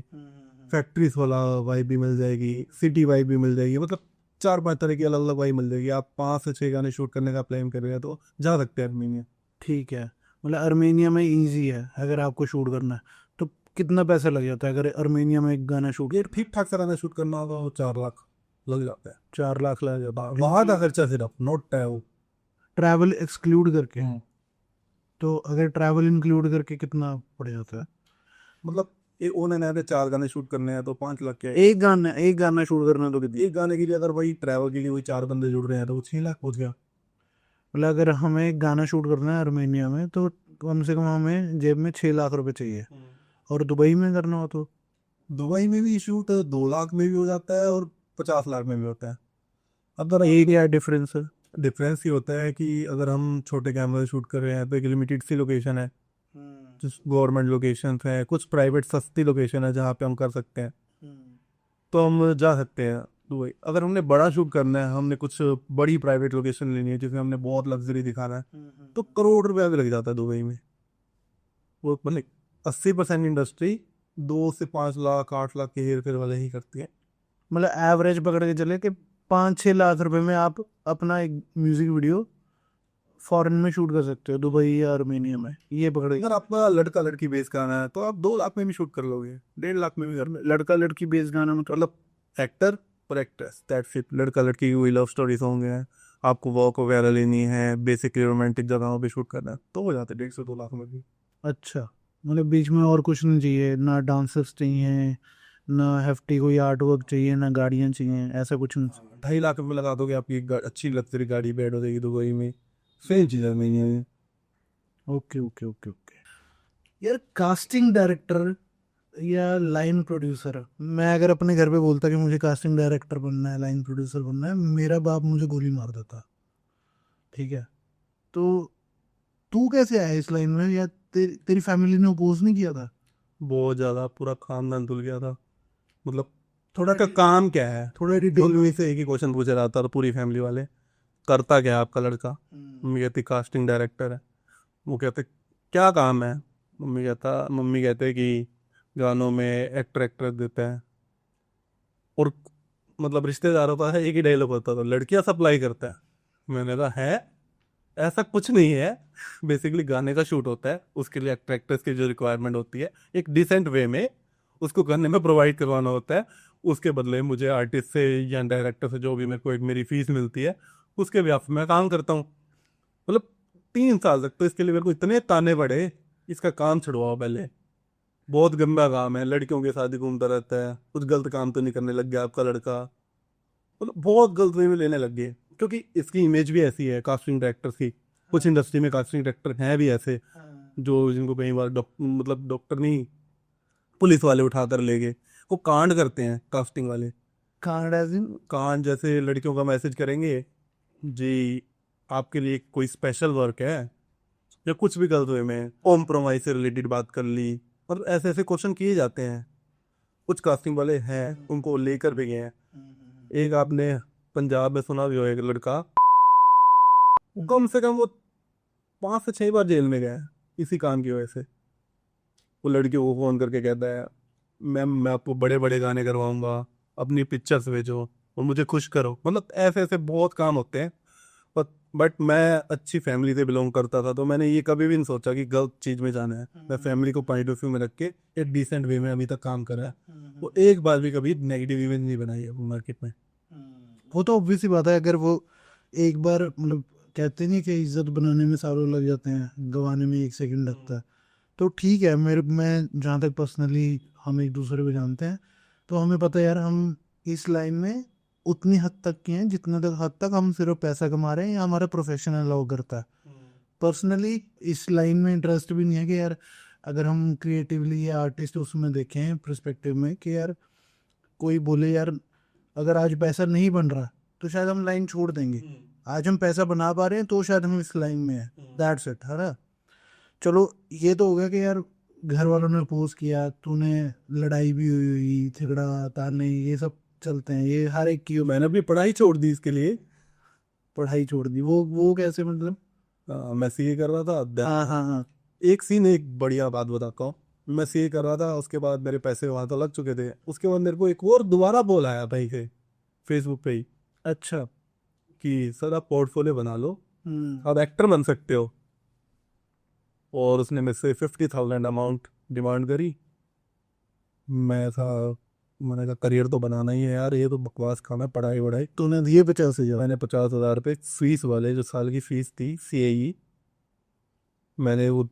फैक्ट्रीज वाला वाइब भी मिल जाएगी, सिटी वाइब भी मिल जाएगी। मतलब 4-5 तरह की अलग अलग वाइब मिल जाएगी। आप 5 से 6 गाने शूट करने का प्लान कर रहे हैं तो जा सकते हैं आर्मीनिया। ठीक है, मतलब अर्मेनिया में इजी है अगर आपको शूट करना है, तो कितना पैसा लग जाता है अगर अर्मेनिया में एक गाना शूट? ये ठीक ठाक सा गाना शूट करना होगा तो 4 लाख लग जाता है। 4 लाख लग जाता है, वहाँ का खर्चा सिर्फ, नोट है वो। ट्रैवल एक्सक्लूड करके? तो अगर ट्रैवल इंक्लूड करके कितना पड़ जाता है? मतलब एक ओन एन एवरेज 4 गाने शूट करने हैं तो 5 लाख क्या है। एक गाना शूट करना है तो कितनी? एक गाने के लिए अगर वही ट्रैवल के लिए वही 4 बंदे जुड़ रहे हैं तो वो 6 लाख पहुंच गया। मतलब अगर हमें एक गाना शूट करना है अर्मेनिया में तो कम से कम हमें जेब में 6 लाख रुपए चाहिए, और दुबई में करना हो तो? दुबई में भी शूट 2 लाख में भी हो जाता है और 50 लाख में भी होता है। अगर ये क्या डिफरेंस है? डिफरेंस ये होता है कि अगर हम छोटे कैमरे से शूट कर रहे हैं तो एक लिमिटेड सी लोकेशन है, जिस गवर्नमेंट लोकेशन है, कुछ प्राइवेट सस्ती लोकेशन है जहाँ पे हम कर सकते हैं, तो हम जा सकते हैं दुबई। अगर हमने बड़ा शूट करना है, हमने कुछ बड़ी प्राइवेट लोकेशन लेनी है जिसमें हमने बहुत लग्जरी दिखाना है, तो करोड़ रुपया भी लग जाता है दुबई में। वो मतलब 80% इंडस्ट्री 2 से 5 लाख 8 लाख के हेर फेर वाले ही करती है। मतलब एवरेज पकड़ के चले कि 5-6 लाख रुपए में आप अपना एक म्यूजिक वीडियो फॉरेन में शूट कर सकते हो, दुबई या अर्मेनिया में, ये पकड़ के। अगर आपका लड़का लड़की बेस गाना है तो आप 2 लाख में भी शूट कर लोगे, 1.5 लाख में भी कर लो। लड़का लड़की बेस गाना में मतलब एक्टर और एक्ट्रेस, दैट्स इट। लड़का लड़की की कोई लव स्टोरी सॉन्ग है, आपको वॉक वगैरह लेनी है, बेसिकली रोमांटिक जगहों पे शूट करना है, तो हो जाते 1.5 से 2 लाख में भी। अच्छा, मतलब बीच में और कुछ नहीं चाहिए, ना डांसर्स चाहिए, ना हेफ्टी कोई आर्ट वर्क चाहिए, ना गाड़ियाँ चाहिए, ऐसा कुछ नहीं? 2.5 लाख में लगा दोगे, आपकी अच्छी लग्जरी गाड़ी बेड हो जाएगी दुबई में। सेम चीज़ है नहीं है। Okay okay okay okay. यार कास्टिंग डायरेक्टर या लाइन प्रोड्यूसर, मैं अगर अपने घर पे बोलता कि मुझे कास्टिंग डायरेक्टर बनना है, लाइन प्रोड्यूसर बनना है, मेरा बाप मुझे गोली मार देता। ठीक है, तो तू कैसे आया इस लाइन में, या तेरी फैमिली ने अपोज नहीं किया था? बहुत ज़्यादा, पूरा खानदान धुल गया था। मतलब थोड़ा का काम क्या है, थोड़ा डिटेल। मम्मी से एक ही क्वेश्चन पूछा जाता था पूरी फैमिली वाले, करता क्या है आपका लड़का। मम्मी कहती कास्टिंग डायरेक्टर है। वो कहते क्या काम है। मम्मी कहते कि गानों में एक्टर एक्ट्रेस देते हैं। और मतलब रिश्तेदारों का है एक ही डायलॉग होता था, लड़कियां सप्लाई करता है। मैंने कहा है ऐसा कुछ नहीं है। बेसिकली गाने का शूट होता है, उसके लिए एक्टर एक्ट्रेस की जो रिक्वायरमेंट होती है एक डिसेंट वे में उसको करने में प्रोवाइड करवाना होता है। उसके बदले मुझे आर्टिस्ट से या डायरेक्टर से जो भी मेरे को एक मेरी फीस मिलती है उसके भी मैं काम करता हूँ। मतलब 3 साल तक तो इसके लिए मेरे को इतने ताने पड़े, इसका काम छुड़वाओ पहले, बहुत गंदा काम है, लड़कियों के साथ ही घूमता रहता है, कुछ गलत काम तो नहीं करने लग गया आपका लड़का। मतलब बहुत गलत वे में लेने लग गए, क्योंकि इसकी इमेज भी ऐसी है कास्टिंग डायरेक्टर्स की। कुछ इंडस्ट्री में कास्टिंग डायरेक्टर हैं भी ऐसे जो जिनको कई बार मतलब डॉक्टर नहीं, पुलिस वाले उठा कर ले गए। वो कांड करते हैं कास्टिंग वाले। कनाडा से? कांड जैसे लड़कियों का मैसेज करेंगे जी, आपके लिए कोई स्पेशल वर्क है, या कुछ भी गलत वे में कॉम्प्रोमाइज से रिलेटेड बात कर ली। मतलब ऐसे ऐसे क्वेश्चन किए जाते हैं। कुछ कास्टिंग वाले हैं उनको लेकर भी गए हैं। एक आपने पंजाब में सुना भी हो, एक लड़का, वो कम से कम वो 5 से 6 बार जेल में गया है इसी काम की वजह से। वो लड़की को फोन करके कहता है मैम मैं आपको बड़े बड़े गाने करवाऊंगा, अपनी पिक्चर्स भेजो और मुझे खुश करो। मतलब ऐसे ऐसे बहुत काम होते हैं। बट मैं अच्छी फैमिली से बिलोंग करता था तो मैंने ये कभी भी नहीं सोचा कि गलत चीज में जाना है। मैं फैमिली को पॉइंट ऑफ व्यू में रख के एक डिसेंट वे में अभी तक काम करा है। वो एक बार भी कभी नेगेटिव इमेज नहीं बनाई है मार्केट में। वो तो ऑब्वियस ही बात है, अगर वो एक बार, मतलब कहते नहीं कि इज्जत बनाने में सालों लग जाते हैं, गंवाने में 1 सेकंड लगता है। तो ठीक है, मैं जहाँ तक पर्सनली हम एक दूसरे को जानते हैं, तो हमें पता है यार हम इस लाइन में उतनी हद तक की हैं जितने तक हद तक हम सिर्फ पैसा कमा रहे हैं या हमारा प्रोफेशन अलाउ करता है। पर्सनली इस लाइन में इंटरेस्ट भी नहीं है कि यार, अगर हम क्रिएटिवली या आर्टिस्ट उसमें देखें पर्सपेक्टिव में कि यार कोई बोले यार अगर आज पैसा नहीं बन रहा तो शायद हम लाइन छोड़ देंगे, आज हम पैसा बना पा रहे हैं तो शायद हम इस लाइन में हैं, दैट्स इट, है ना। चलो ये तो हो गया कि यार घर वालों ने अपोज किया, तूने लड़ाई भी हुई, झगड़ा ताने ये सब चलते हैं, ये हर एक की। मैंने भी पढ़ाई छोड़ दी इसके लिए। पढ़ाई छोड़ दी, वो कैसे मतलब? मैं सीए कर रहा था हाँ हाँ हाँ। एक सीन, एक बढ़िया बात बताता हूँ। मैं सीए कर रहा था, उसके बाद मेरे पैसे वहां तो लग चुके थे, उसके बाद मेरे को एक और दोबारा बोल आया भाई से, फेसबुक पे ही, अच्छा। कि सर आप पोर्टफोलियो बना लो, हम्म। आप एक्टर बन सकते हो। और उसने मेरे से 50,000 अमाउंट डिमांड करी। मैं था, मैंने कहा करियर तो बनाना ही है यार, ये तो बकवास काम है, पढ़ाई वढ़ाई। तूने दिए 50,000? मैंने 50,000 रुपये फीस वाले, जो साल की फीस थी सीएई, मैंने वो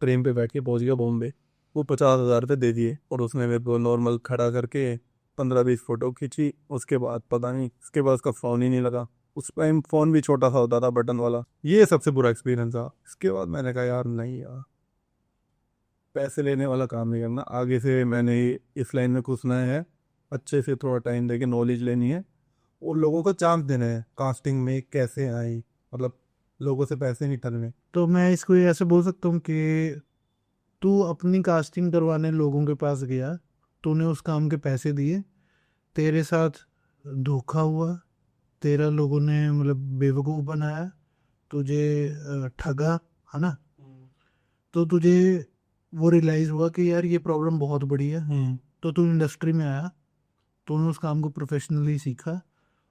ट्रेन पे बैठ के पहुंच गया बॉम्बे, वो 50,000 रुपये दे दिए। और उसने मेरे को नॉर्मल खड़ा करके 15-20 फोटो खींची। उसके बाद पता नहीं, उसके बाद उसका फ़ोन ही नहीं लगा। उस टाइम फ़ोन भी छोटा सा होता था, बटन वाला। ये सबसे बुरा एक्सपीरियंस था। इसके बाद मैंने कहा यार नहीं यार, पैसे लेने वाला काम नहीं करना आगे से। मैंने इस लाइन में घुसना है, अच्छे से थोड़ा टाइम देके नॉलेज लेनी है, और लोगों को चांस देना है कास्टिंग में कैसे आई, मतलब लोगों से पैसे नहीं ठगने। तो मैं इसको ये ऐसे बोल सकता हूँ कि तू अपनी कास्टिंग करवाने लोगों के पास गया, तूने उस काम के पैसे दिए, तेरे साथ धोखा हुआ, तेरा लोगों ने मतलब बेवकूफ़ बनाया, तुझे ठगा, है ना? तो तुझे वो रियलाइज़ हुआ कि यार ये प्रॉब्लम बहुत बड़ी है। तो तू इंडस्ट्री में आया, तूने उस काम को प्रोफेशनली सीखा,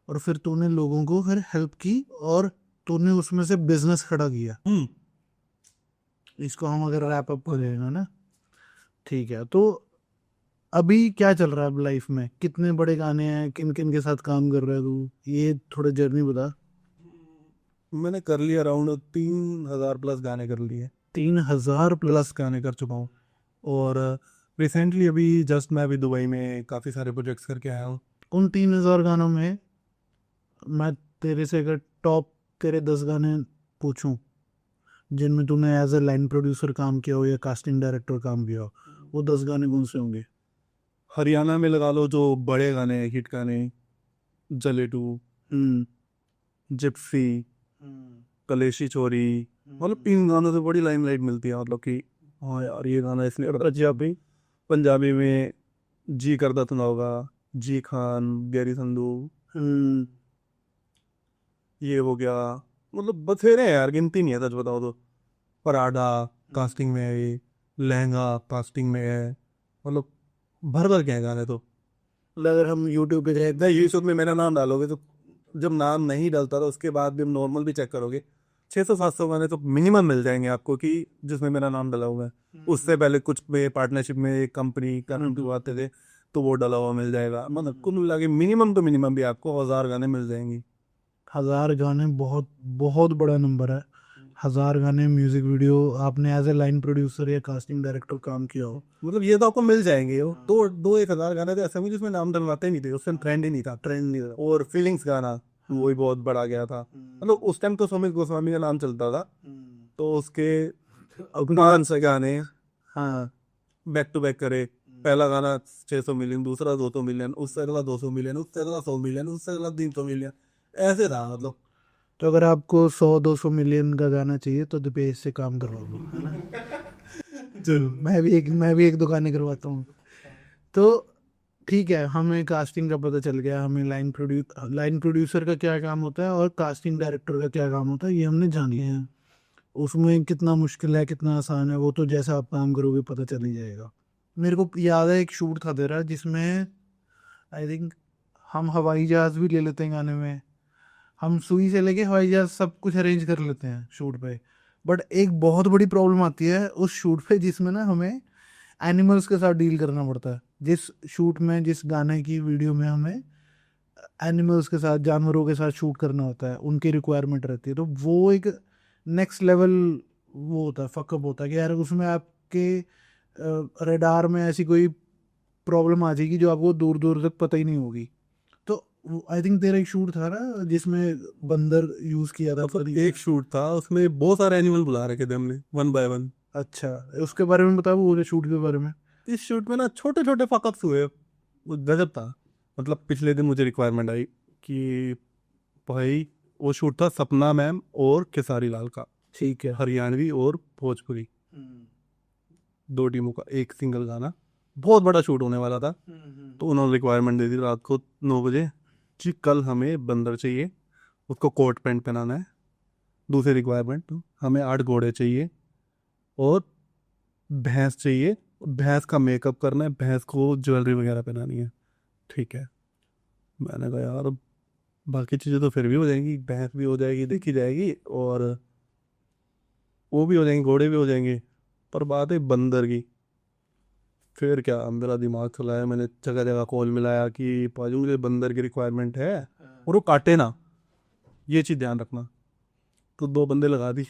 और फिर तूने लोगों को फिर हेल्प की, और तूने उसमें से बिजनेस खड़ा किया। इसको हम अगर रैप अप करेंगे ना, ठीक है, तो अभी क्या चल रहा है अब लाइफ में? कितने बड़े गाने हैं, किन किन के साथ काम कर रहा है तू? ये थोड़ा जर्नी बता। मैंने कर लिया अराउंड 3,000 प्लस गाने कर लिए। 3,000 प्लस प्लस? गाने कर चुका हूँ। और रिसेंटली अभी जस्ट मैं अभी दुबई में काफ़ी सारे प्रोजेक्ट्स करके आया हूँ। उन 3,000 गानों में मैं तेरे से अगर टॉप तेरे 10 गाने पूछूं जिनमें तूने एज ए लाइन प्रोड्यूसर काम किया हो या कास्टिंग डायरेक्टर काम किया हो, वो 10 गाने कौन से होंगे? हरियाणा में लगा लो जो बड़े गाने, हिट गाने, जले टू, हम्म। जिप्सी, कलेशी चोरी, मतलब इन गानों से बड़ी लाइमलाइट मिलती है, मतलब कि हाँ यार ये गाना इसने। और पंजाबी, पंजाबी में जी करदा सुना होगा, जी खान, गैरी संधू, हम्म। ये हो गया। मतलब बथेरे हैं यार, गिनती नहीं है सच बताओ तो। पराठा कास्टिंग में है, ये लहंगा कास्टिंग में है, मतलब भर भर के हैं गाने तो। अगर हम यूट्यूब पे जाए, नहीं, यूट्यूब में मेरा नाम डालोगे तो, जब नाम नहीं डलता था उसके बाद भी हम नॉर्मल भी चेक करोगे, 600-700 गाने तो मिनिमम मिल जाएंगे आपको कि जिसमें मेरा नाम डला हुआ है। उससे पहले कुछ में पार्टनरशिप में एक कंपनी का नाम आते थे, तो वो डला हुआ मिल जाएगा। मतलब कुल मिला के मिनिमम तो मिनिमम भी आपको 1,000 गाने मिल जाएंगी। 1,000 गाने बहुत बहुत बड़ा नंबर है। 1,000 गाने, म्यूजिक वीडियो, आपने एज ए लाइन प्रोड्यूसर या कास्टिंग डायरेक्टर काम किया हो। मतलब ये तो आपको मिल जाएंगे। वो दो दो 1,000 गाने तो ऐसे भी जिसमें नाम डलवाते नहीं थे, उस टाइम ट्रेंड ही नहीं था। ट्रेंड नहीं था। और फीलिंग्स गाना वो भी बहुत बड़ा गया था, मतलब उस टाइम तो सुमित गोस्वामी का नाम चलता था, तो उसके अभिमान से गाने हाँ। बैक टू बैक करे। पहला गाना 600 मिलियन, दूसरा 200 मिलियन, उससे अगला 200 मिलियन, उससे अगला 100 मिलियन, उससे अगला 300 मिलियन, ऐसे था मतलब। तो अगर आपको 100-200 मिलियन का गाना चाहिए तो दिपेश से काम करवा लो, है ना? जरूर। मैं भी एक दो गाने करवाता हूँ। तो ठीक है, हमें कास्टिंग का पता चल गया, हमें लाइन प्रोड्यूसर का क्या काम होता है और कास्टिंग डायरेक्टर का क्या काम होता है, ये हमने जान लिया है। उसमें कितना मुश्किल है कितना आसान है, वो तो जैसा आप काम करोगे पता चल ही जाएगा। मेरे को याद है एक शूट था तेरा जिसमें आई थिंक हम हवाई जहाज भी ले लेते हैं गाने में, हम सुई से लेके हवाई जहाज सब कुछ अरेंज कर लेते हैं शूट पे। बट एक बहुत बड़ी प्रॉब्लम आती है उस शूट पे जिसमें ना हमें एनिमल्स के साथ डील करना पड़ता है। जिस शूट में, जिस गाने की वीडियो में हमें एनिमल्स के साथ, जानवरों के साथ शूट करना होता है, उनकी रिक्वायरमेंट रहती है, तो वो एक नेक्स्ट लेवल वो होता है, फकअप होता है कि यार उसमें आपके रेडार में ऐसी कोई प्रॉब्लम आ जाएगी जो आपको दूर दूर तक पता ही नहीं होगी। तो आई थिंक तेरा एक शूट था ना जिसमें बंदर यूज किया था, मतलब पता नहीं। एक शूट था, उसमें बहुत सारे एनिमल बुला रखे थे हमने, 1 बाय 1। अच्छा, उसके बारे में बताओ, वो शूट के बारे में। इस शूट में ना छोटे छोटे फकअप्स हुए, वो गजब था। मतलब पिछले दिन मुझे रिक्वायरमेंट आई कि भाई, वो शूट था सपना मैम और खेसारी लाल का, ठीक है। हरियाणवी और भोजपुरी। 2 टीमों का एक सिंगल गाना, बहुत बड़ा शूट होने वाला था। तो उन्होंने रिक्वायरमेंट दे दी रात को 9 बजे जी कल हमें बंदर चाहिए, उसको कोट पैंट पहनाना है। दूसरी रिक्वायरमेंट हमें 8 घोड़े चाहिए और भैंस चाहिए, भैंस का मेकअप करना है, भैंस को ज्वेलरी वगैरह पहनानी है। ठीक है, मैंने कहा यार बाकी चीज़ें तो फिर भी हो जाएंगी, भैंस भी हो जाएगी देखी जाएगी और वो भी हो जाएंगे, घोड़े भी हो जाएंगे, पर बात है बंदर की। फिर क्या मेरा दिमाग चलाया, मैंने जगह जगह कॉल मिलाया कि पाजू मुझे बंदर की रिक्वायरमेंट है और वो काटे ना, ये चीज़ ध्यान रखना। तो 2 बंदे लगा दी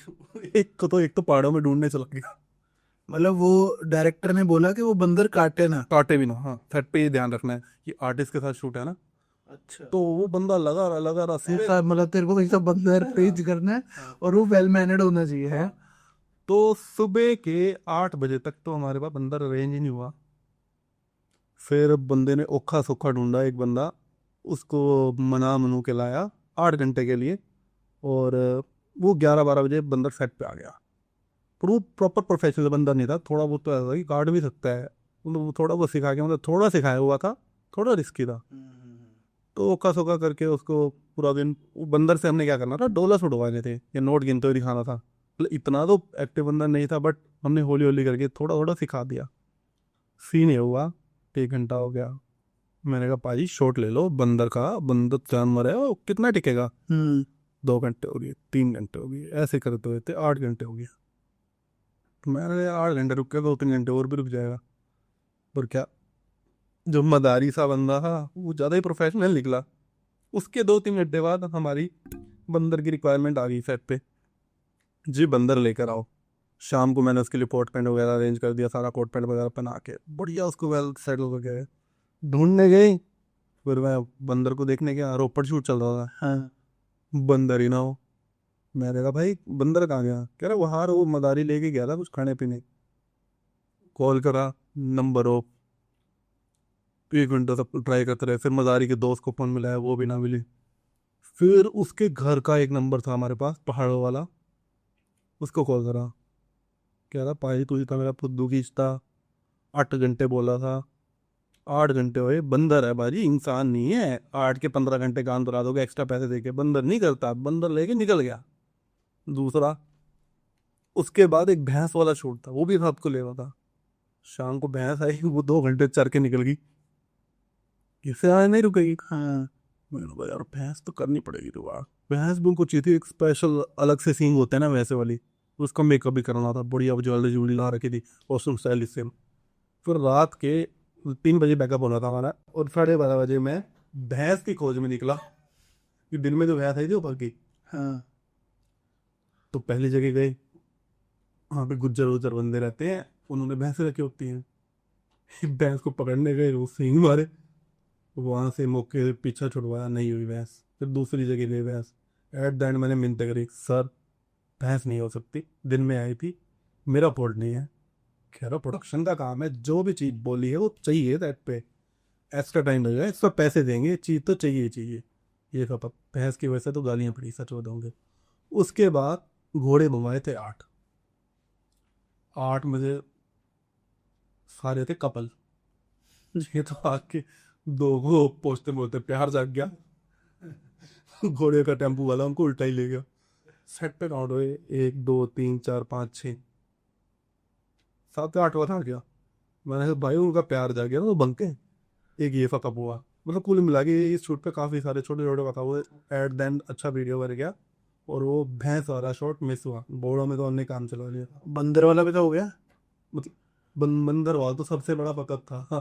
एक तो पहाड़ों में ढूंढने चला गया। मतलब वो डायरेक्टर ने बोला कि वो बंदर काटे ना। काटे भी ना, हाँ सेट पे ये ध्यान रखना है कि आर्टिस्ट के साथ शूट है ना। अच्छा, तो वो बंदा लगा रहा सीधे। ऐसा मतलब तेरे को ऐसा बंदर पेज करना है और वो वेल मैनर्ड होना चाहिए है। तो सुबह के 8 बजे तक तो हमारे पास बंदर अरेंज ही नहीं हुआ। फिर बंदे ने ओखा सोखा ढूंढा, एक बंदा उसको मना मनू के लाया 8 घंटे के लिए, और वो 11-12 बजे बंदर सेट पे आ गया। पर वो प्रॉपर प्रोफेशनल बंदा नहीं था, थोड़ा बहुत तो ऐसा था कि काट भी सकता है, मतलब वो थोड़ा बहुत सिखा के, मतलब थोड़ा सिखाया हुआ था, थोड़ा रिस्की था। तो ओखा सोखा करके उसको पूरा दिन, वो बंदर से हमने क्या करना था, डोला छुड़वाने थे या नोट गिनते हुए दिखाना था। मतलब इतना तो एक्टिव बंदा नहीं था, बट हमने हौली हौली करके थोड़ा थोड़ा सिखा दिया। सीन ये हुआ, 1 घंटा हो गया। मैंने कहा पाजी शॉट ले लो बंदर का, बंदर जानवर है वो कितना टिकेगा। 2 घंटे हो गए, 3 घंटे हो गए, ऐसे करते हुए थे 8 घंटे हो गए। तो मैंने कहा 8 घंटे रुक के 2-3 घंटे और भी रुक जाएगा। पर क्या, जो मदारी सा बंदा था वो ज़्यादा ही प्रोफेशनल निकला। उसके 2-3 घंटे बाद हमारी बंदर की रिक्वायरमेंट आ गई सेट पे, जी बंदर लेकर आओ। शाम को मैंने उसके लिए कोट पैंट वगैरह अरेंज कर दिया, सारा कोट पैंट वगैरह पहना के बढ़िया उसको वेल सेटल करके ढूंढने गई। फिर मैं बंदर को देखने गया, रोपड़ शूट चल रहा था, हाँ। बंदर ही ना हो। मैंने कहा भाई बंदर कहाँ गया, कह रहा वो मदारी लेके गया था कुछ खाने पीने। कॉल करा, नंबर ऑफ, 1 घंटा तक ट्राई करते रहे। फिर मदारी के दोस्त को फोन मिलाया, वो भी ना मिली। फिर उसके घर का एक नंबर था हमारे पास पहाड़ों वाला, उसको कॉल करा, कह रहा भाई तू तो मेरा फुद्दू खींचता, 8 घंटे बोला था, 8 घंटे हुए, बंदर है बाजी इंसान नहीं है। 8 के 15 घंटे काम करा दोगे एक्स्ट्रा पैसे देके, बंदर नहीं करता, बंदर लेके निकल गया। दूसरा, उसके बाद एक भैंस वाला शूट था, वो भी रात को लेवा था। शाम को भैंस आई, वो 2 घंटे चर के निकल गई, इससे आए नहीं रुकेगी। हाँ। मैंने कहा यार भैंस तो करनी पड़ेगी दोबारा। भैंस भी उनको चाहिए थी, एक स्पेशल अलग से सींग होते हैं ना वैसे वाली, उसका मेकअप भी करना था, बढ़िया ज्वेलरी ज्वेलरी ला रखी थी, कॉस्ट्यूम स्टाइल इससे। फिर रात के 3 बजे बैकअप होना था हमारा, और 12:30 बजे मैं भैंस की खोज में निकला कि दिन में जो भैंस आई थी वो पक गई। हाँ। तो पहली जगह गए, वहाँ पे गुज्जर उज्जर बंदे रहते हैं, उन्होंने भैंसें रखी होती हैं। भैंस को पकड़ने गए, वो सींग मारे, वहां से मौके से पीछा छुड़वाया, नहीं हुई भैंस। फिर दूसरी जगह गई भैंस, एट द एंड मैंने मिन्नतें करी, सर भैंस नहीं हो सकती, दिन में आई थी, मेरा फॉल्ट नहीं है। कह रहा प्रोडक्शन का काम है, जो भी चीज़ बोली है वो चाहिए सेट पे, एक्स्ट्रा टाइम लगेगा, एक्स्ट्रा पैसे देंगे, चीज़ तो चाहिए चाहिए। ये सब भैंस की वजह से तो गालियाँ पड़ी, सच बताऊंगे। उसके बाद घोड़े मंगवाए थे 8, 8 में से सारे थे कपल। ये तो आके 2 को पहुंचते पहुंचते प्यार जाग गया। घोड़े का टेम्पू वाला उनको उल्टा ही ले गया। सेट पे काउंट हुए 1 2 3 4 5 6 7 8 आ गया। मैंने कहा भाई उनका प्यार जाग गया ना, तो बनके एक ये फकअप हुआ। मतलब कुल मिला के इस शूट पे काफी सारे छोटे छोटे फकअप हुए, एट देन अच्छा वीडियो बन गया। और वो भैंस वाला शॉट मिस हुआ, बोड़ो में तो हमने काम चला लिया। बंदर वाला भी तो हो गया। मतलब बंदर वाला तो सबसे बड़ा फकअप था, हाँ।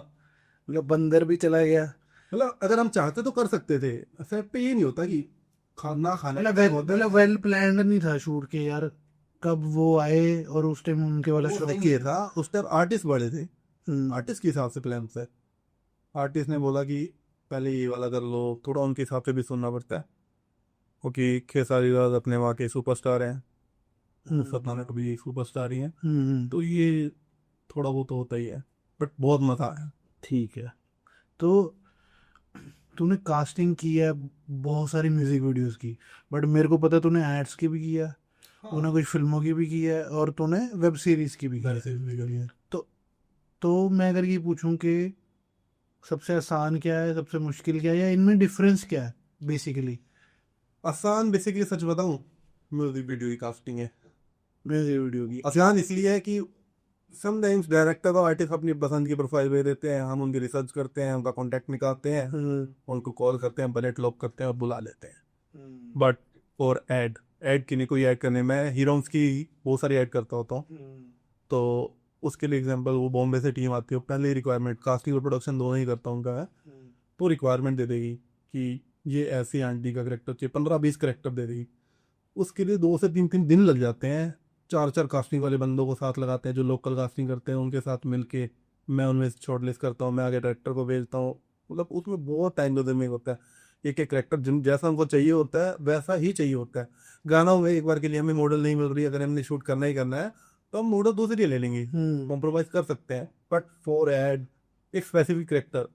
मतलब बंदर भी चला गया। मतलब अगर हम चाहते तो कर सकते थे, सेट पे ये नहीं होता कि खाना खाने मतलब वेल प्लान्ड नहीं था शूट के यार, कब वो आए और उस टाइम उनके वाला वो शो। नहीं ये था, उस टाइम आर्टिस्ट बड़े थे, हम्म। आर्टिस्ट के हिसाब से प्लान से। आर्टिस्ट ने बोला कि पहले ये वाला कर लो, थोड़ा उनके हिसाब से भी सुनना पड़ता है, क्योंकि खेसारी लाल अपने वहाँ के सुपरस्टार हैं, सपना में कभी सुपरस्टार ही हैं, तो ये थोड़ा वो तो होता ही है। बट बहुत मजा आया। ठीक है। तो तूने कास्टिंग की है बहुत सारी म्यूजिक वीडियोस की, बट मेरे को पता है तूने एड्स की भी किया है, तूने कुछ फिल्मों की भी की है और तूने वेब सीरीज की भी की है। तो तो मैं अगर ये पूछूं कि सबसे आसान क्या है, सबसे मुश्किल क्या है, या इनमें डिफरेंस क्या है बेसिकली? आसान बेसिकली सच बताऊं, म्यूजिक वीडियो की कास्टिंग है। म्यूजिक वीडियो की। आसान इसलिए है कि समटाइम्स डायरेक्टर और आर्टिस्ट अपनी पसंद की प्रोफाइल भेज देते हैं, हम उनकी रिसर्च करते हैं, उनका कॉन्टैक्ट निकालते हैं, उनको कॉल करते हैं, बजट लॉक करते हैं और बुला लेते हैं। बट फॉर ऐड की नहीं, कोई ऐड करने में हीरोज की बहुत सारी ऐड करता होता हूँ, तो उसके लिए एग्जांपल वो बॉम्बे से टीम आती है, पहले रिक्वायरमेंट कास्टिंग और प्रोडक्शन दोनों ही करता हूँ उनका है, तो रिक्वायरमेंट दे देगी कि ये ऐसी आंटी का करेक्टर चाहिए, 15-20 करेक्टर दे देगी। उसके लिए 2 से 3 दिन लग जाते हैं। 4 4 कास्टिंग वाले बंदों को साथ लगाते हैं जो लोकल कास्टिंग करते हैं, उनके साथ मिलके मैं उनमें शॉर्ट लिस्ट करता हूँ, मैं आगे डायरेक्टर को भेजता हूँ। मतलब उसमें बहुत टाइम में होता है। एक एक करेक्टर जिन जैसा हमको चाहिए होता है वैसा ही चाहिए होता है। गाना में एक बार के लिए हमें मॉडल नहीं मिल रही, अगर हमने शूट करना ही करना है तो हम मॉडल दूसरी ले लेंगे, कॉम्प्रोमाइज कर सकते हैं। बट फॉर एड एक स्पेसिफिक करेक्टर,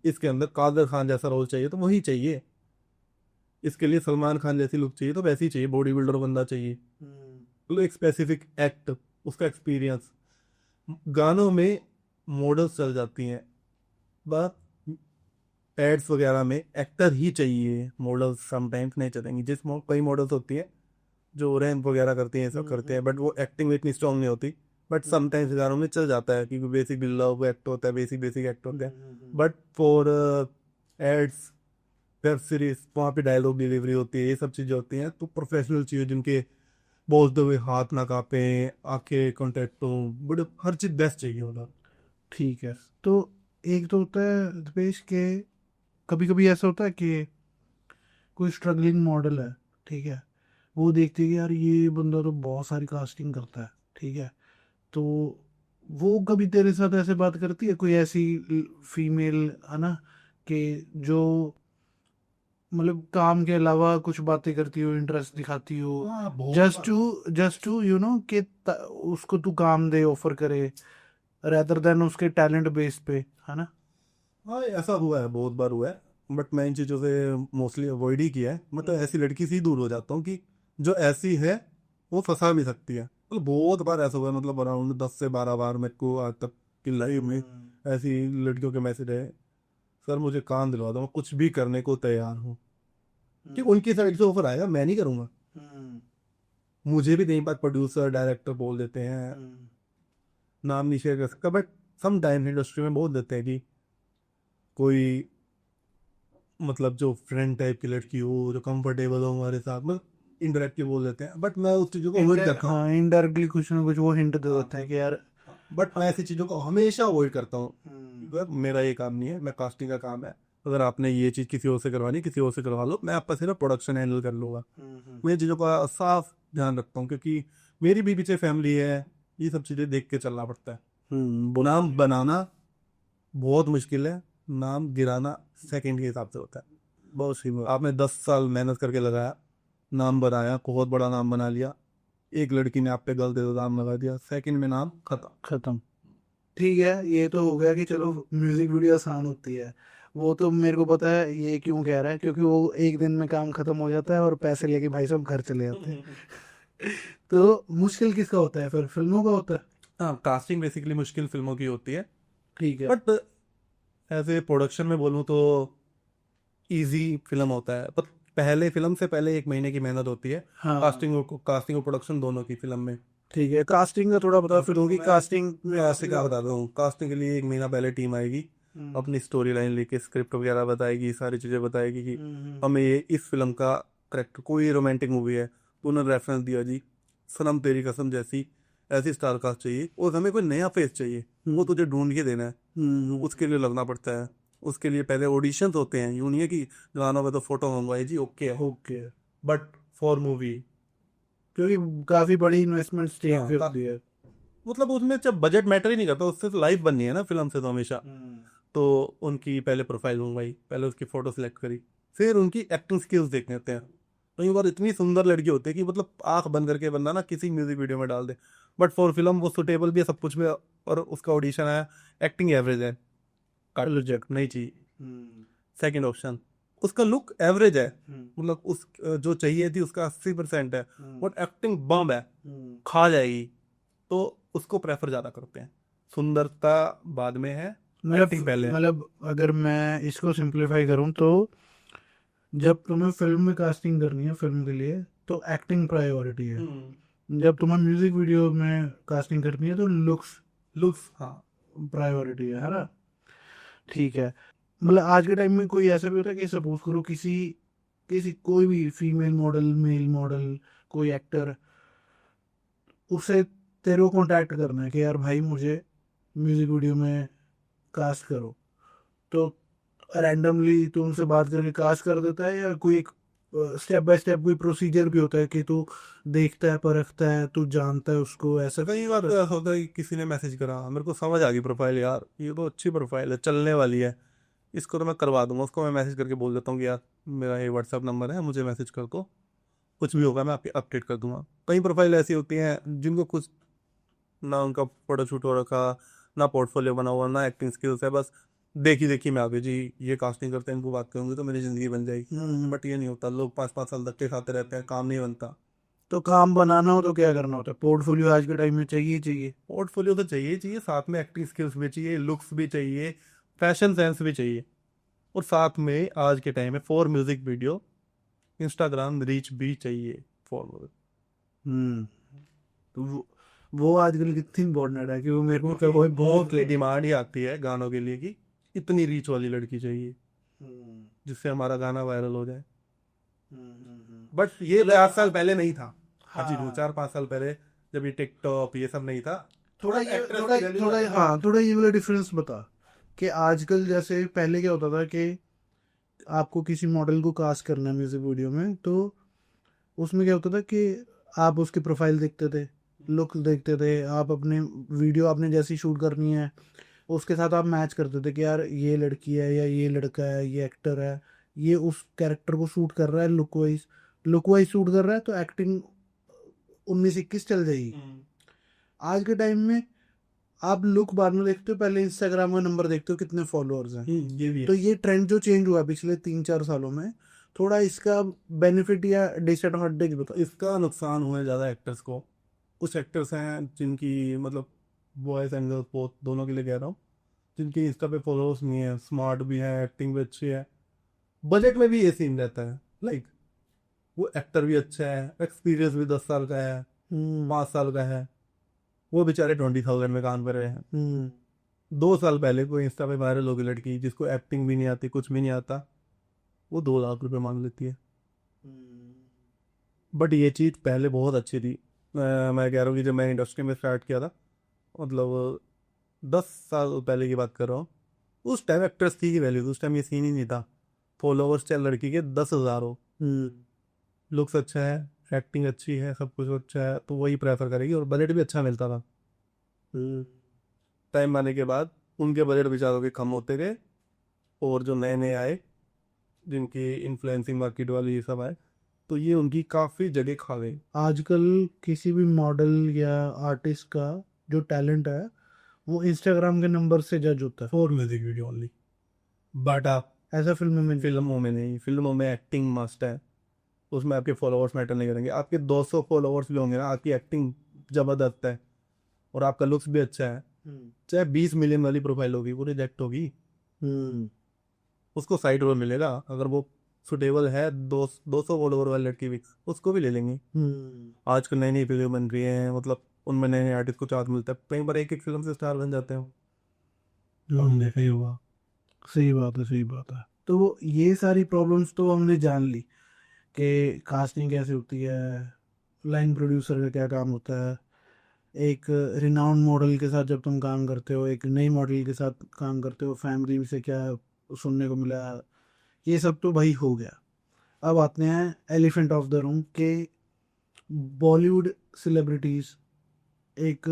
इसके अंदर कादर खान जैसा रोल चाहिए तो वही चाहिए, इसके लिए सलमान खान जैसी लुक चाहिए तो वैसी चाहिए, बॉडी बिल्डर बंदा चाहिए, तो एक स्पेसिफिक एक्ट, उसका एक्सपीरियंस। गानों में मॉडल्स चल जाती हैं, बस एड्स वगैरह में एक्टर ही चाहिए, मॉडल्स समटाइम्स नहीं चलेंगी। कई मॉडल्स होती हैं जो रैंप वगैरह करती हैं, सब करते हैं, बट वो एक्टिंग में इतनी स्ट्रांग नहीं होती। बट समटाइम्स गानों में चल जाता है क्योंकि बेसिक लव एक्ट होता है, बेसिक एक्ट होता है। But for ads, web series, वहाँ पे डायलॉग डिलीवरी होती है, ये सब चीज़ें होती हैं, तो प्रोफेशनल चाहिए जिनके बोलते हुए हाथ ना कांपे, आंखें कॉन्टेक्ट हो, बड़े हर चीज़ बेस्ट चाहिए होगा। ठीक है। तो एक तो होता है दिपेश के, कभी कभी ऐसा होता है कि कोई स्ट्रगलिंग मॉडल है, ठीक है, वो देखते हैं कि यार ये बंदा तो बहुत सारी कास्टिंग करता है, ठीक है, तो वो कभी तेरे साथ ऐसे बात करती है, कोई ऐसी फीमेल है ना, कि जो मतलब काम के अलावा कुछ बातें करती हो, इंटरेस्ट दिखाती हो, हाँ, बहुत जस्ट टू कि उसको तू काम दे, ऑफर करे, रेदर देन उसके टैलेंट बेस पे, है ना? हाँ, ऐसा हुआ है, बहुत बार हुआ है। बट मैं इन चीज़ों से मोस्टली अवॉइड ही किया है। मैं तो ऐसी लड़की से ही दूर हो जाता हूँ कि जो ऐसी है वो फंसा भी सकती है। मतलब बहुत बार ऐसा हुआ है, मतलब अराउंड 10 से 12 बार मेरे को आज तक की लाइफ में ऐसी लड़कियों के मैसेज है, सर मुझे काम दिलवा दो, मैं कुछ भी करने को तैयार हूँ। कि उनकी साइड से ऑफर आएगा, मैं नहीं करूँगा। मुझे भी कई बार प्रोड्यूसर डायरेक्टर बोल देते हैं, नाम नहीं शेयर कर सकता, बट सम टाइम इंडस्ट्री में बोल देते हैं कि कोई मतलब जो फ्रेंड टाइप की लड़की हो, जो कंफर्टेबल हो हमारे साथ, मतलब इनडायरेक्टली बोल देते हैं। बट मैं उस चीज़ों को अवॉइड करता हूँ। हाँ, इनडायरेक्टली कुछ ना कुछ वो हिंट दे देते हैं कि यार। बट मैं ऐसी चीज़ों को हमेशा अवॉइड करता हूँ। मेरा ये काम नहीं है, मैं कास्टिंग का काम है। अगर आपने ये चीज़ किसी और से करवानी, किसी और से करवा लो, मैं आपका सिर्फ प्रोडक्शन हैंडल कर लूँगा। मैं चीज़ों का साफ ध्यान रखता हूँ क्योंकि मेरी भी पीछे फैमिली है, ये सब चीज़ें देख के चलना पड़ता है। नाम बनाना बहुत मुश्किल है, नाम गिराना सेकंड के हिसाब से होता है। बहुत सी आपने 10 साल मेहनत करके लगाया, नाम बनाया, बहुत बड़ा नाम बना लिया, एक लड़की ने आप पे गलत इल्जाम लगा दिया, सेकंड में नाम खत्म। ठीक है, ये तो हो गया कि चलो म्यूजिक वीडियो आसान होती है, वो तो मेरे को पता है ये क्यों कह रहा है, क्योंकि वो एक दिन में काम खत्म हो जाता है और पैसे लेके भाई साहब घर चले जाते हैं। तो मुश्किल किसका होता है फिर? फिल्मों का होता है? हाँ, कास्टिंग बेसिकली मुश्किल फिल्मों की होती है। ठीक है। बट एज ए प्रोडक्शन में बोलूँ तो इजी फिल्म होता है। पर पहले फिल्म से पहले 1 महीने की मेहनत होती है, हाँ, कास्टिंग और प्रोडक्शन दोनों की फिल्म में। ठीक है, कास्टिंग का थोड़ा बता फिर होगी। कास्टिंग मैं ऐसे क्या बताता हूँ, कास्टिंग के लिए 1 महीना पहले टीम आएगी, अपनी स्टोरी लाइन लेके स्क्रिप्ट वगैरह बताएगी, सारी चीज़ें बताएगी कि हमें ये इस फिल्म का करेक्टर, कोई रोमांटिक मूवी है तो उन्होंने रेफरेंस दिया जी, सनम तेरी कसम जैसी ऐसी स्टार कास्ट चाहिए, और हमें कोई नया फेस चाहिए, वो तुझे ढूंढ के देना है। उसके लिए लगना पड़ता है। उसके लिए पहले ऑडिशंस होते हैं, यूं नहीं है कि गानों में तो फोटो मंगवाई जी, ओके है। ओके। बट फॉर मूवी, क्योंकि काफी बड़ी इन्वेस्टमेंट हाँ, होती है। मतलब उसमें जब बजट मैटर ही नहीं करता, उससे तो लाइफ बननी है ना फिल्म से तो हमेशा। तो उनकी पहले प्रोफाइल मंगवाई, पहले उसकी फोटो सिलेक्ट करी, फिर उनकी एक्टिंग स्किल्स देखने होते हैं। कई बार इतनी सुंदर लड़की होती है कि मतलब आंख बंद करके बंदा ना किसी म्यूजिक वीडियो में डाल दे, बट फॉर फिल्म वो सुटेबल भी है, सब कुछ भी है, और उसका ऑडिशन आया, एक्टिंग एवरेज है, काट रिजेक्ट नहीं चाहिए। सेकेंड ऑप्शन, उसका लुक एवरेज है, मतलब उस जो चाहिए थी उसका 80% है, बट एक्टिंग बम है, खा जाएगी, तो उसको प्रेफर ज़्यादा करते हैं। सुंदरता बाद में है, एक्टिंग पहले है। मतलब अगर मैं इसको सिंप्लीफाई करूं तो जब तुम्हें फिल्म में कास्टिंग करनी है फिल्म के लिए तो एक्टिंग प्रायोरिटी है, जब तुम्हें म्यूजिक वीडियो में कास्टिंग करनी है तो लुक्स लुक्स, हाँ। प्रायोरिटी है ना। ठीक है, मतलब आज के टाइम में कोई ऐसा भी होता है कि सपोज करो किसी किसी कोई भी फीमेल मॉडल मेल मॉडल कोई एक्टर, उसे तेरे को कांटेक्ट करना है कि यार भाई मुझे म्यूजिक वीडियो में कास्ट करो, तो रैंडमली तू उनसे बात करके कास्ट कर देता है या कोई एक स्टेप बाय स्टेप कोई प्रोसीजर भी होता है कि तू देखता है परखता है तू जानता है उसको ऐसा? कई बार ऐसा होता है कि किसी ने मैसेज करा, मेरे को समझ आ गई प्रोफाइल, यार ये तो अच्छी प्रोफाइल है, चलने वाली है, इसको तो मैं करवा दूंगा। उसको मैं मैसेज करके बोल देता हूँ कि यार मेरा ये व्हाट्सअप नंबर है, मुझे मैसेज कर दो, कुछ भी होगा मैं आपके अपडेट कर दूंगा। कई प्रोफाइल ऐसी होती हैं जिनको कुछ ना उनका फोटोशूट हो रखा, ना पोर्टफोलियो बना हुआ, ना एक्टिंग स्किल्स है, बस देखी देखी मैं आ गई जी, ये कास्टिंग करते हैं, इनको बात करूंगी तो मेरी जिंदगी बन जाएगी। बट ये नहीं होता, लोग 5-5 साल धक्के खाते रहते हैं, काम नहीं बनता। तो काम बनाना हो तो क्या करना होता है? पोर्टफोलियो आज के टाइम में चाहिए ही चाहिए। पोर्टफोलियो तो चाहिए ही चाहिए, साथ में एक्टिंग स्किल्स भी चाहिए, लुक्स भी चाहिए, फैशन सेंस भी चाहिए, और साथ में आज के टाइम में for music video Instagram reach भी चाहिए फॉर। हम्म तो वो आजकल कितनी इम्पोर्टेंट है कि वो मेरे को वो बहुत डिमांड ही आती है गानों के लिए कि इतनी रीच वाली लड़की चाहिए जिससे हमारा गाना वायरल हो जाए। बट ये 4 साल पहले नहीं था। हाँ जी, 4-5 साल पहले जब ये टिकटॉक ये सब नहीं था। थोड़ा ये actress थोड़ा की value थोड़ा ज्यादा हाँ थोड़ा ये वाला डिफरेंस बता कि आजकल जैसे पहले क्या होता था कि आपको किसी मॉडल को कास्ट करना है म्यूजिक वीडियो में तो उसमें क्या होता था कि आप उसकी प्रोफाइल देखते थे, लुक देखते थे, आप अपने वीडियो आपने जैसी शूट करनी है उसके साथ आप मैच करते थे कि यार ये लड़की है या ये लड़का है, ये एक्टर है, ये उस कैरेक्टर को शूट कर रहा है, लुक वाइज शूट कर रहा है तो एक्टिंग 19-21 चल जाएगी। आज के टाइम में आप लुक बाद में देखते हो, पहले इंस्टाग्राम का नंबर देखते हो कितने फॉलोअर्स हैं। ये भी है। तो ये ट्रेंड जो चेंज हुआ पिछले 3-4 सालों में, थोड़ा इसका बेनिफिट या डिसएडवांटेज बताओ। इसका नुकसान हुआ है ज़्यादा एक्टर्स को। कुछ एक्टर्स हैं जिनकी मतलब वॉइस एंड गर्ल्स बोथ दोनों के लिए कह रहा हूँ, जिनकी इंस्टा पे फॉलोअर्स नहीं है, स्मार्ट भी है, एक्टिंग भी अच्छी है, बजट में भी ये सीन रहता है, लाइक वो एक्टर भी अच्छा है, एक्सपीरियंस भी 10 साल का है, 5 साल का है, वो बेचारे 20,000 में काम कर रहे हैं। 2 साल पहले कोई इंस्टा पे वायरल होगी लड़की जिसको एक्टिंग भी नहीं आती, कुछ भी नहीं आता, वो 2 लाख रुपए मांग लेती है। बट ये चीज़ पहले बहुत अच्छी थी। मैं कह रहा हूँ कि जब मैं इंडस्ट्री में स्टार्ट किया था, मतलब 10 साल पहले की बात कर रहा हूँ, उस टाइम एक्ट्रेस की वैल्यू, उस टाइम ये सीन ही नहीं था। फॉलोवर्स चाहे लड़की के 10,000 हो, लुक्स अच्छा है, एक्टिंग अच्छी है, सब कुछ अच्छा है, तो वही प्रेफर करेगी, और बजट भी अच्छा मिलता था। टाइम आने के बाद उनके बजट बेचारों के कम होते गए, और जो नए नए आए जिनकी इन्फ्लुएंसिंग मार्केट वाले ये सब आए, तो ये उनकी काफ़ी जगह खा गई। आजकल किसी भी मॉडल या आर्टिस्ट का जो टैलेंट है वो इंस्टाग्राम के नंबर से जज होता है। For music video only. But आप ऐसा फिल्म में फिल्मों में नहीं, फिल्मों में एक्टिंग मस्ट है, उसमें आपके फॉलोअर्स मैटर नहीं करेंगे। आपके 200 फॉलोअर्स भी होंगे ना, आपकी एक्टिंग जबरदस्त है और आपका लुक्स भी अच्छा है, चाहे 20 मिलियन वाली प्रोफाइल होगी वो रिजेक्ट होगी, उसको साइड रोल मिलेगा। अगर वो सुटेबल है, 200 फॉलोवर वाली लड़की भी, उसको भी ले लेंगे। आजकल नई नई फिल्म बन रही है, मतलब उनमें नए नए आर्टिस्ट को चांस मिलता है, कई बार एक एक फिल्म से स्टार बन जाते हैं। हमने देखा ही होगा। सही बात है, सही बात है। तो वो ये सारी प्रॉब्लम्स तो हमने जान ली कि कास्टिंग कैसे होती है, लाइन प्रोड्यूसर का क्या काम होता है, एक रिनाउंड मॉडल के साथ जब तुम काम करते हो, एक नई मॉडल के साथ काम करते हो, फैमिली से क्या सुनने को मिला, ये सब तो भाई हो गया। अब आते हैं एलिफेंट ऑफ द रूम के बॉलीवुड सेलिब्रिटीज़। एक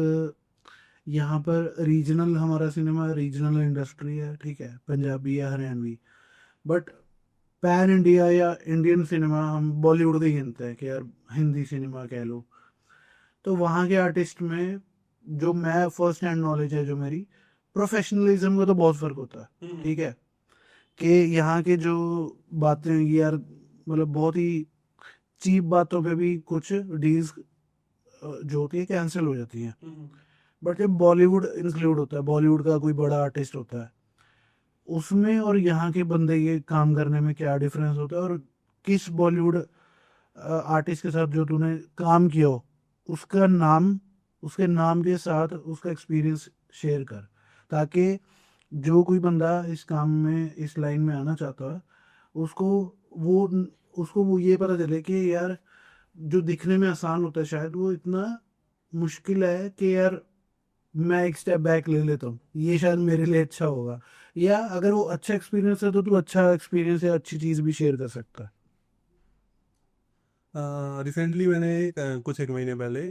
यहाँ पर रीजनल, हमारा सिनेमा रीजनल इंडस्ट्री है, ठीक है, पंजाबी या हरियाणवी, बट पैन इंडिया या इंडियन सिनेमा हम बॉलीवुड का ही गिनते हैं कि यार हिंदी सिनेमा कह लो। तो वहाँ के आर्टिस्ट में जो मैं फर्स्ट हैंड नॉलेज है जो मेरी, प्रोफेशनलिज्म का तो बहुत फर्क होता है, ठीक है, कि यहाँ के जो बातें हैं यार, मतलब बहुत ही चीप बातों पे भी कुछ डील्स जो होती है कैंसिल हो जाती हैं। बट जब बॉलीवुड इंक्लूड होता है, बॉलीवुड का कोई बड़ा आर्टिस्ट होता है, उसमें और यहाँ के बंदे के काम करने में क्या डिफरेंस होता है, और किस बॉलीवुड आर्टिस्ट के साथ जो तूने काम किया हो, उसका नाम, उसके नाम के साथ उसका एक्सपीरियंस शेयर कर, ताकि जो कोई बंदा इस काम में, इस लाइन में आना चाहता है, उसको वो उसको वो ये पता चले कि यार जो दिखने में आसान होता है शायद वो इतना मुश्किल है कि यार मैं एक स्टेप बैक ले लेता हूँ, ये शायद मेरे लिए अच्छा होगा। या अगर वो अच्छा एक्सपीरियंस है तो तू अच्छा एक्सपीरियंस या अच्छी चीज़ भी शेयर कर सकता है। रिसेंटली मैंने कुछ एक महीने पहले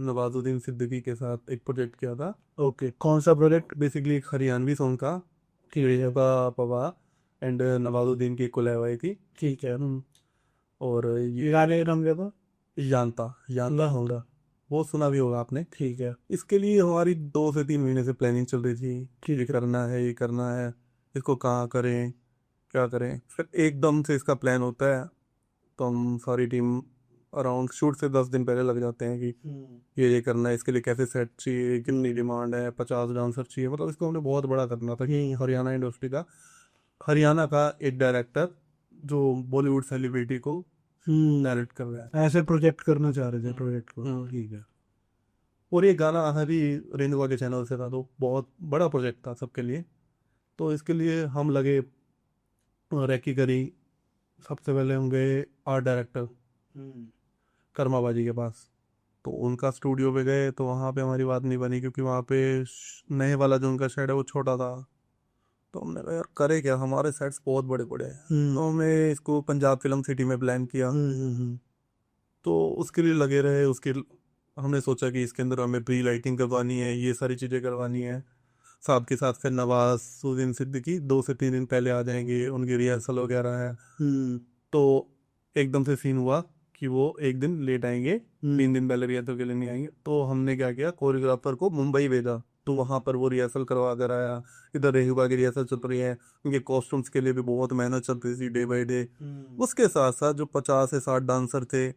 नवाजुद्दीन सिद्दीकी के साथ एक प्रोजेक्ट किया था। ओके, कौन सा प्रोजेक्ट? बेसिकली एक हरियाणवी सॉन्ग था, चिड़िया पवा एंड नवाजुद्दीन की कोलैब आई थी। ठीक है। और ये ये गाने का नाम क्या था? जानता जानता अल्लाह। होगा, वो सुना भी होगा आपने। ठीक है। इसके लिए हमारी 2 से 3 महीने से प्लानिंग चल रही थी कि ये करना है, ये करना है, इसको कहाँ करें, क्या करें। फिर एकदम से इसका प्लान होता है, तो हम सारी टीम अराउंड शूट से 10 दिन पहले लग जाते हैं कि ये करना है, इसके लिए कैसे सेट चाहिए, कितनी डिमांड है, 50 डांसर चाहिए। मतलब इसको हमने बहुत बड़ा करना था कि हरियाणा इंडस्ट्री का, हरियाणा का एक डायरेक्टर जो बॉलीवुड सेलिब्रिटी को डायरेक्ट कर रहा है। ऐसे प्रोजेक्ट करना चाह रहे थे प्रोजेक्ट को। हम्म। ठीक है। और ये गाना हरी रेणुका के चैनल से था, तो बहुत बड़ा प्रोजेक्ट था सबके लिए। तो इसके लिए हम लगे, रेकी करी। सबसे पहले हम गए आर्ट डायरेक्टर कर्मा बाजी के पास। तो उनका स्टूडियो पे गए, तो वहाँ पे हमारी बात नहीं बनी, क्योंकि वहाँ पे नए वाला जो उनका शेड है वो छोटा था। तो हमने कहा यार करे क्या, हमारे सेट्स बहुत बड़े बड़े हैं। तो हमने इसको पंजाब फिल्म सिटी में प्लान किया। तो उसके लिए लगे रहे, उसके हमने सोचा कि इसके अंदर हमें प्री लाइटिंग करवानी है, ये सारी चीज़ें करवानी है। साथ के साथ फिर नवाजुद्दीन सिद्दीकी 2 से 3 दिन पहले आ जाएंगे, उनकी रिहर्सल वगैरह है। तो एकदम से सीन हुआ कि वो एक दिन लेट आएंगे, 3 दिन पहले रिहर्सल के लिए नहीं आएंगे। तो हमने क्या किया, कोरियोग्राफर को मुंबई भेजा, तो वहां पर वो रिहर्सल करवा कर आया। इधर रेहुबा की रिहर्सल चल रही है, उनके कॉस्ट्यूम्स के लिए भी बहुत मेहनत चल रही थी डे बाई डे। उसके साथ साथ जो 50 से 60 डांसर थे,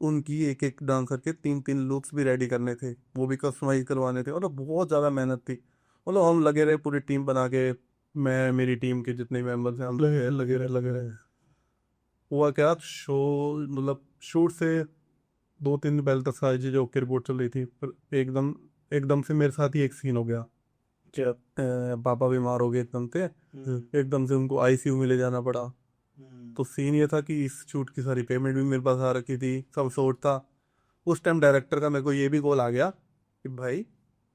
उनकी एक एक डांसर के 3 3 लुक्स भी रेडी करने थे, वो भी कस्टमाइज करवाने थे, और बहुत ज़्यादा मेहनत थी। मतलब हम लगे रहे पूरी टीम बना के, मैं मेरी टीम के जितने मेंबर्स हैं हम लगे रहे। हुआ क्या, शो मतलब शूट से 2 3 दिन पहले तक सारी चीज़ें ओके रिपोर्ट चल रही थी, पर एकदम एकदम से मेरे साथ ही एक सीन हो गया। क्या? पापा बीमार हो गए एकदम से। एकदम से उनको आईसीयू में ले जाना पड़ा। तो सीन ये था कि इस शूट की सारी पेमेंट भी मेरे पास आ रखी थी, सब शॉर्ट था। उस टाइम डायरेक्टर का मेरे को ये भी कॉल आ गया कि भाई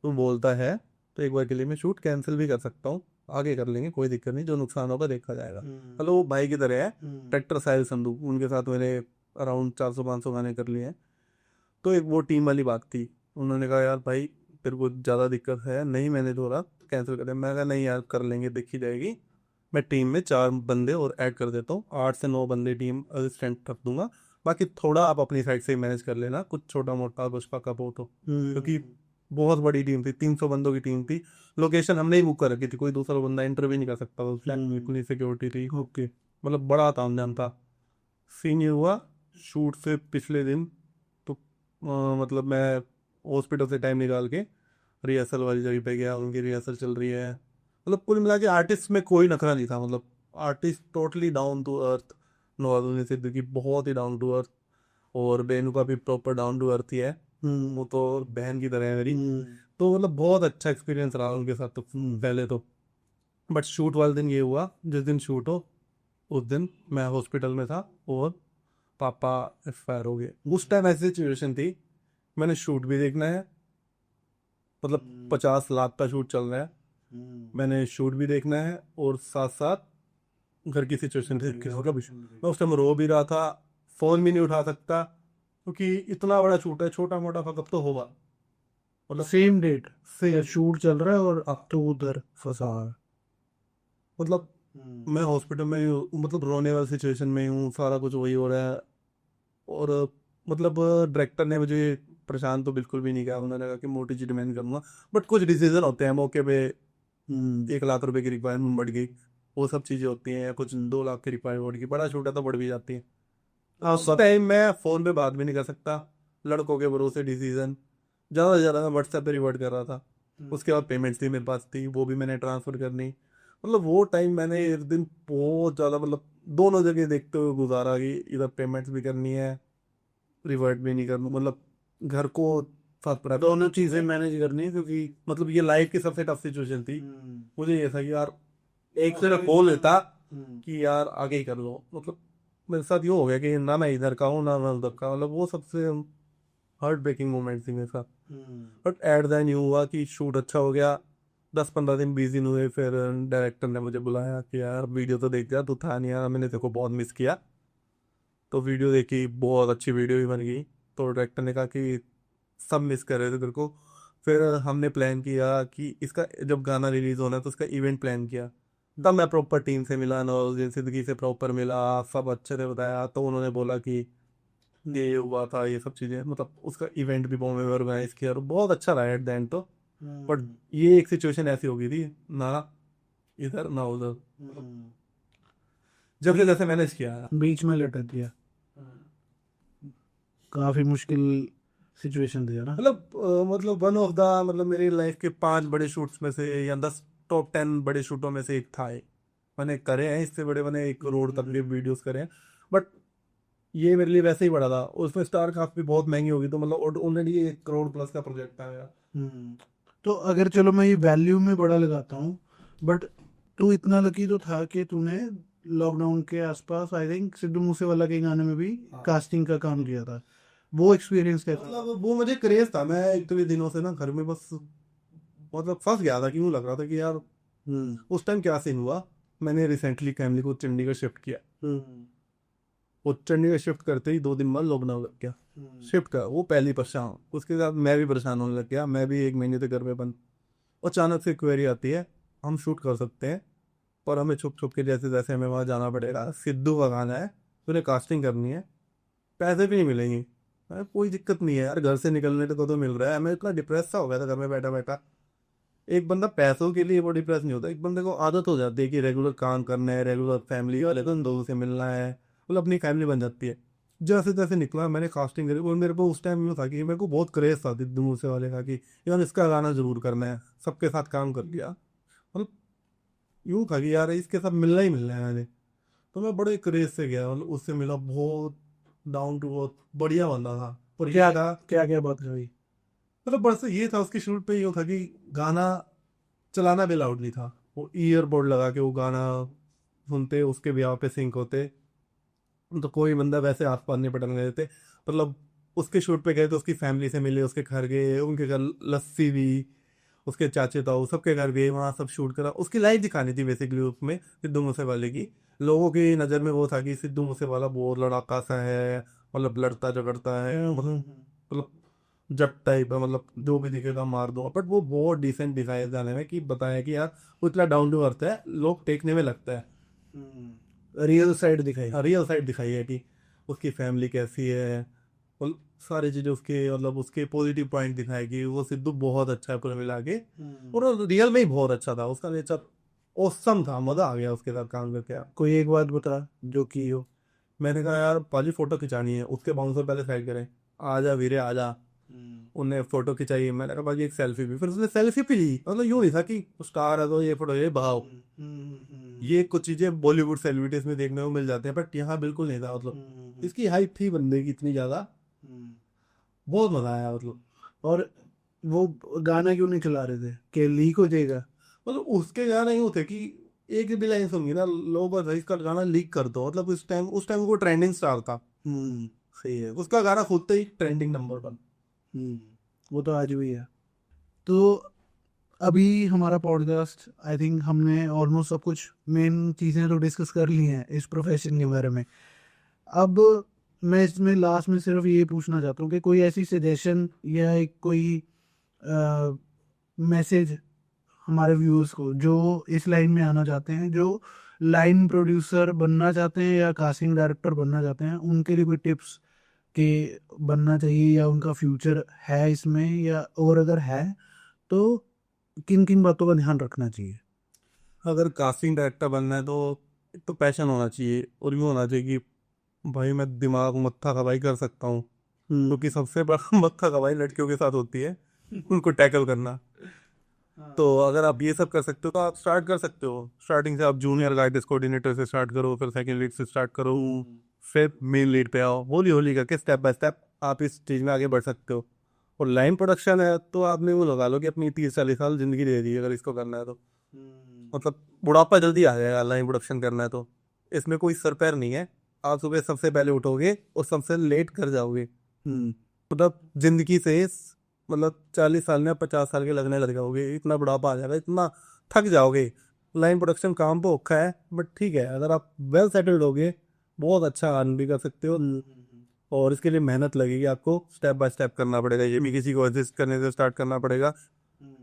तू बोलता है तो एक बार के लिए मैं शूट कैंसिल भी कर सकता हूँ, आगे कर लेंगे, कोई दिक्कत नहीं, जो नुकसान होगा देखा जाएगा। हेलो, वो भाई की तरह है, ट्रैक्टर साहिल संधू, उनके साथ मैंने अराउंड 400 500 गाने कर लिए हैं। तो एक वो टीम वाली बात थी। उन्होंने कहा यार भाई तेरे को ज़्यादा दिक्कत है, नहीं मैंने थोड़ा कैंसिल कर दिया। मैं कहा नहीं यार कर लेंगे, देखी जाएगी। मैं टीम में 4 बंदे और ऐड कर देता हूँ, 8 से 9 बंदे टीम असिस्टेंट रख दूंगा, बाकी थोड़ा आप अपनी साइड से ही मैनेज कर लेना, कुछ छोटा मोटा पुष्पा कप हो तो। क्योंकि बहुत बड़ी टीम थी, 300 बंदों की टीम थी। लोकेशन हमने ही बुक कर रखी थी, कोई दूसरा बंदा एंटर भी नहीं कर सकता था, इतनी सिक्योरिटी थी। ओके। मतलब बड़ा तामझाम था। सीन ये हुआ, शूट से पिछले दिन, तो मतलब मैं हॉस्पिटल से टाइम निकाल के रिहर्सल वाली जगह पे गया, उनकी रिहर्सल चल रही है। मतलब कुल मिला के आर्टिस्ट में कोई नखरा नहीं था, मतलब artist totally down to earth. Nawazuddin Siddiqui बहुत ही डाउन टू अर्थ, और बेनू का भी प्रॉपर डाउन टू अर्थ ही है, वो तो बहन की तरह है मेरी। तो मतलब बहुत अच्छा एक्सपीरियंस रहा उनके साथ तो पहले तो। बट शूट वाले दिन ये हुआ, जिस दिन शूट हो उस दिन मैं हॉस्पिटल में था, और पापा एक्सपायर हो गए। उस टाइम ऐसी सिचुएशन थी, मैंने शूट भी देखना है, मतलब 50 लाख का शूट चल रहा है, मैंने शूट भी देखना है, और साथ साथ घर की सिचुएशन थी किसी का भी। मैं उस टाइम रो भी रहा था, फोन भी नहीं उठा सकता, क्योंकि इतना बड़ा शूट है, छोटा मोटा कब तो होगा। मतलब सेम डेट से शूट चल रहा है और हाँ, तो उधर फंसा है। मतलब मैं हॉस्पिटल में ही हूँ, मतलब रोने वाली सिचुएशन में ही हूँ, सारा कुछ वही हो रहा है। और मतलब डायरेक्टर ने मुझे परेशान तो बिल्कुल भी नहीं किया, उन्होंने कहा कि मोटी सी डिमांड करूंगा। बट कुछ डिसीजन होते हैं मौके पे, 1 लाख रुपए की रिक्वायरमेंट बढ़ गई, वो सब चीज़ें होती हैं, कुछ 2 लाख की रिक्वायरमेंट बढ़ गई, बड़ा छोटा तो बढ़ भी जाती है। उस टाइम मैं फ़ोन पे बात भी नहीं कर सकता, लड़कों के भरोसे डिसीजन, ज़्यादा से ज़्यादा मैं व्हाट्सएप पे रिवर्ट कर रहा था। उसके बाद पेमेंट्स भी मेरे पास थी, वो भी मैंने ट्रांसफ़र करनी। मतलब वो टाइम मैंने इस दिन बहुत ज़्यादा मतलब दोनों जगह देखते हुए गुजारा कि इधर पेमेंट्स भी करनी है, रिवर्ट भी नहीं करना, मतलब घर को फर्स्ट प्राइवेट दोनों चीज़ें मैनेज करनी है, क्योंकि मतलब ये लाइफ की सबसे टफ सिचुएशन थी। मुझे ये था कि यार एक तरफ बोल देता कि यार आगे ही कर लो, मतलब मेरे साथ ये हो गया कि ना मैं इधर का हूँ ना मैं उधर का, मतलब वो सबसे हार्ट ब्रेकिंग मोमेंट थी मेरे साथ। बट एट द एंड यूँ हुआ कि शूट अच्छा हो गया। 10-15 दिन बिजी हुए, फिर डायरेक्टर ने मुझे बुलाया कि यार वीडियो तो देख जा, तू था नहीं यार, मैंने तेरे को बहुत मिस किया। तो वीडियो देखी, बहुत अच्छी वीडियो भी बन गई। तो डायरेक्टर ने कहा कि सब मिस कर रहे थे तेरे को। फिर हमने प्लान किया कि इसका जब गाना रिलीज होना है तो उसका इवेंट प्लान किया। तब मैं प्रॉपर टीम से मिला, नवाजुद्दीन सिद्दीकी से प्रॉपर मिला, सब अच्छे से बताया। तो उन्होंने बोला कि ये हुआ था, ये सब चीज़ें, मतलब उसका इवेंट भी बॉम्बे में ऑर्गेनाइज किया और बहुत अच्छा रहा एट द एंड तो। बट ये एक सिचुएशन ऐसी हो गई थी ना इधर ना उधर, जब से जैसे मैनेज किया। बीच में लटक गया, काफी मुश्किल सिचुएशन थी, है ना? मतलब वन ऑफ द मतलब मेरी लाइफ के 5 बड़े शूट्स में से या 10 टॉप 10 बड़े शूटों में से एक था ये। मैंने करे हैं इससे बड़े, मैंने 1 करोड़ तक के वीडियोस करे हैं। बट ये मेरे लिए वैसे ही बड़ा था, उसमें स्टार कास्ट भी बहुत महंगी होगी, तो मतलब ऑलरेडी 1 करोड़ प्लस का प्रोजेक्ट था मेरा। तो अगर चलो मैं ये वैल्यू में बड़ा लगाता हूँ, बट तू इतना लकी तो था कि तूने लॉकडाउन के आसपास आई थिंक सिद्धू मूसेवाला के गाने में भी कास्टिंग का काम किया था। वो एक्सपीरियंस कैसा? मतलब वो मुझे क्रेज था, मैं इतने दिनों से ना घर में बस मतलब फंस गया था, क्यों लग रहा था कि यार उस टाइम क्या सीन हुआ। मैंने रिसेंटली फैमिली को चंडीगढ़ शिफ्ट किया। वो चंडीगढ़ शिफ्ट करते ही 2 दिन बाद लॉकडाउन लग गया। शिफ्ट का वो पहली परेशान, उसके साथ मैं भी परेशान होने लग गया। मैं भी 1 महीने से घर में बंद। अचानक से क्वेरी आती है, हम शूट कर सकते हैं पर हमें छुप छुप के जैसे जैसे हमें वहाँ जाना पड़ेगा, सिद्धू का गाना है, तूने कास्टिंग करनी है, पैसे भी नहीं मिलेंगे। कोई दिक्कत नहीं है यार, घर से निकलने को तो मिल रहा है। मैं इतना डिप्रेस सा हो गया था घर में बैठा बैठा। एक बंदा पैसों के लिए वो डिप्रेस नहीं होता, एक बंदे को आदत हो जाती है कि रेगुलर काम करना है, रेगुलर फैमिली वाले बंदों से मिलना है, मतलब अपनी फैमिली बन जाती है। जैसे तैसे निकला, मैंने कास्टिंग करी और मेरे को उस टाइम यूँ था कि मेरे को बहुत क्रेज था सिद्धू मूसे वाले का कि यार इसका गाना जरूर करना है। सबके साथ काम कर लिया, मतलब यूँ था कि यार इसके साथ मिलना ही मिलना है मैंने। तो मैं बड़े क्रेज से गया, मतलब उससे मिला, बहुत डाउन टू अर्थ बढ़िया बंदा था। और क्या ये था क्या क्या बात हुई? मतलब बस ये था, उसके शूट पे ये था कि गाना चलाना भी लाउड नहीं था। वो ईयरबड लगा के वो गाना सुनते, उसके ब्याह पे सिंक होते। तो कोई बंदा वैसे आस पास नहीं पटकने देते। मतलब उसके शूट पे गए तो उसकी फैमिली से मिले, उसके घर गए, उनके घर लस्सी भी, उसके चाचे ताऊ सबके घर गए, वहाँ सब शूट करा। उसकी लाइफ दिखानी थी बेसिकली उसमें, सिद्धू मूसेवाले की। लोगों की नज़र में वो था कि सिद्धू मूसेवाला बहुत लड़ाका सा है, मतलब लड़ता झगड़ता है, मतलब जट टाइप है, मतलब जो भी दिखेगा मार दो। बट वो बहुत डिसेंट दिखाया जाने में, कि बताया कि यार वो इतना डाउन टू अर्थ है, लोग टेकने में लगता है। रियल साइड दिखाई। रियल साइड दिखाई है कि उसकी फैमिली कैसी है, और सारी चीज़ें उसके, मतलब उसके पॉजिटिव पॉइंट दिखाए कि वो सिद्धू बहुत अच्छा है पूरे मिला के। और रियल में ही बहुत अच्छा था, उसका नेचर औसम था, मज़ा आ गया उसके साथ काम करके। कोई एक बात बता जो की हो। मैंने कहा यार पाजी फोटो खिंचानी है, उसके बाउंसर पहले साइड करें, आजा वीरे आजा। उनने फोटो खिंचाई, मैंने कहा भाई एक सेल्फी भी, फिर उसने सेल्फी भी ली। मतलब यूं नहीं था कि स्टार है तो ये फोटो ये भाव। ये कुछ चीजें बॉलीवुड सेलिब्रिटीज में देखने को मिल जाते हैं, बट यहाँ बिल्कुल नहीं था। मतलब इसकी हाइप थी बंदे की इतनी ज्यादा, बहुत मजा आया मतलब। और वो गाना क्यों नहीं चला रहे थे कि लीक हो जाएगा? मतलब उसके गाने यूं थे कि एक भी लाइन सुनगी ना लोग बस इसका गाना लीक कर दो। मतलब उस टाइम वो ट्रेंडिंग स्टार था। सही है। उसका गाना खुद ही ट्रेंडिंग नंबर 1। वो तो आज भी है। तो अभी हमारा पॉडकास्ट आई थिंक हमने ऑलमोस्ट सब कुछ मेन चीज़ें तो डिस्कस कर ली हैं इस प्रोफेशन के बारे में। अब मैं इसमें लास्ट में सिर्फ ये पूछना चाहता हूँ कि कोई ऐसी सजेशन या एक कोई मैसेज हमारे व्यूअर्स को जो इस लाइन में आना चाहते हैं, जो लाइन प्रोड्यूसर बनना चाहते हैं या कास्टिंग डायरेक्टर बनना चाहते हैं, उनके लिए कोई टिप्स कि बनना चाहिए या उनका फ्यूचर है इसमें, या और अगर है तो किन किन बातों का ध्यान रखना चाहिए? अगर कास्टिंग डायरेक्टर बनना है तो एक तो पैशन होना चाहिए, और भी होना चाहिए कि भाई मैं दिमाग मत्था खपाई कर सकता हूँ। क्योंकि सबसे बड़ा मक्खा कमाई लड़कियों के साथ होती है, उनको टैकल करना। तो अगर आप ये सब कर सकते हो तो आप स्टार्ट कर सकते हो। स्टार्टिंग से आप जूनियर गाइडेंस कोऑर्डिनेटर से स्टार्ट करो, फिर सेकंड लीड से स्टार्ट करो, फिर मेन लीड पे आओ। हौली हौली करके स्टेप बाय स्टेप आप इस चीज में आगे बढ़ सकते हो। और लाइन प्रोडक्शन है तो आपने वो लगा लो कि अपनी 30-40 साल जिंदगी दे दी अगर इसको करना है तो। मतलब बुढ़ापा जल्दी आ जाएगा लाइन प्रोडक्शन करना है तो। इसमें कोई सर पैर नहीं है। आप सुबह सबसे पहले उठोगे और सबसे लेट कर जाओगे। मतलब जिंदगी से मतलब 40 साल में 50 साल के लगने लग जाओगे, इतना बुढ़ापा आ जाएगा, इतना थक जाओगे। लाइन प्रोडक्शन काम तो औखा है बट ठीक है, अगर आप वेल सेटल्ड होगे बहुत अच्छा अर्न भी कर सकते हो। और इसके लिए मेहनत लगेगी, आपको स्टेप बाय स्टेप करना पड़ेगा। ये भी किसी को असिस्ट करने से स्टार्ट करना पड़ेगा,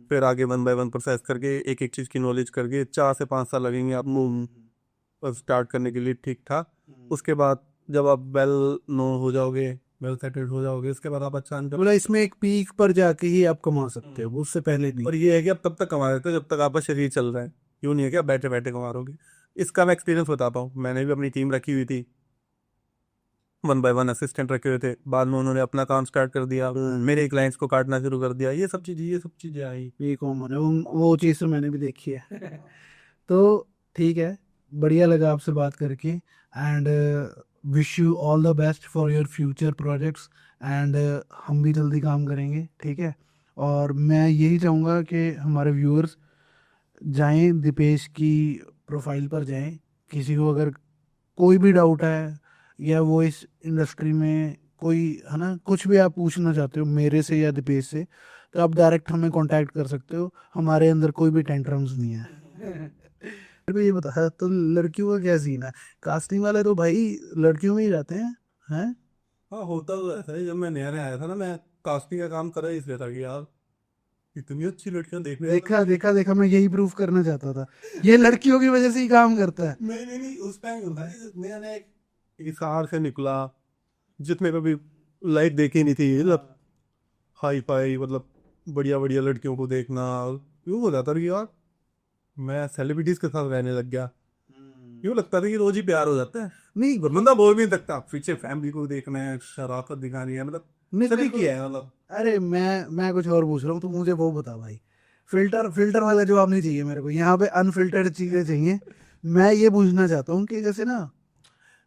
फिर आगे 1 बाय 1 प्रोसेस करके एक एक चीज़ की नॉलेज करके 4 से 5 साल लगेंगे आपको स्टार्ट करने के लिए ठीक ठाक। उसके बाद जब आप वेल नो हो जाओगे, वेल सेटल्ड हो जाओगे, उसके बाद आप अच्छा earn मतलब इसमें एक पीक पर जाके ही आप कमा सकते हो, उससे पहले नहीं। और ये है कि आप तब तक कमा लेते हो जब तक आपका शरीर चल रहा है। यूँ नहीं है कि आप बैठे बैठे कमा रहोगे। इसका मैं एक्सपीरियंस बताता हूँ। मैंने भी अपनी टीम रखी हुई थी, 1 बाय 1 असिस्टेंट रखे हुए थे। बाद में उन्होंने अपना काम स्टार्ट कर दिया, मेरे क्लाइंट्स को काटना शुरू कर दिया। ये सब चीज़ें आई। ये कॉमन है, वो चीज़ तो मैंने भी देखी है। तो ठीक है, बढ़िया लगा आपसे बात करके, and wish you all the best for your future projects. And हम भी जल्दी काम करेंगे, ठीक है। और मैं यही चाहूँगा कि हमारे व्यूअर्स जाएं, दीपेश की प्रोफाइल पर जाएं। किसी को अगर कोई भी डाउट है या वो इस इंडस्ट्री में कोई है ना, कुछ भी आप पूछना चाहते हो मेरे से या दीपेश से, तो आप डायरेक्ट हमें कांटेक्ट कर सकते हो। हमारे अंदर कोई भी टेंट्रम्स नहीं है। फिर भी ये बता, तो लड़कियों का क्या सीन है? कास्टिंग वाले तो भाई लड़कियों में ही जाते हैं। हाँ, होता तो ऐसा है। जब मैं नया नया आया था ना, मैं कास्टिंग का काम कर रहा इसलिए था कि यार इतनी अच्छी लड़कियां देखने में देखा देखा देखा, मैं यही प्रूफ करना चाहता था, ये लड़कियों की वजह से ही काम करता है। नहीं, उस टाइम होता है नया नया हिसार से निकला, जितने पे भी लाइफ देखी नहीं थी, मतलब हाई फाई, मतलब बढ़िया बढ़िया लड़कियों को देखना। यूँ हो जाता था कि यार मैं सेलिब्रिटीज के साथ रहने लग गया। यूँ लगता था कि रोज ही प्यार हो जाता है। नहीं, बंदा बोल भी नहीं सकता, पीछे फैमिली को देखना है, शराफत दिखानी है, मतलब नहीं, सभी मेरे को, की है मतलब। अरे मैं कुछ और पूछ रहा हूँ, तो मुझे वो बता भाई। फिल्टर फिल्टर वाला जवाब नहीं चाहिए मेरे को, यहाँ पे अनफिल्टर्ड चीजें चाहिए। मैं ये पूछना चाहता हूँ कि जैसे ना,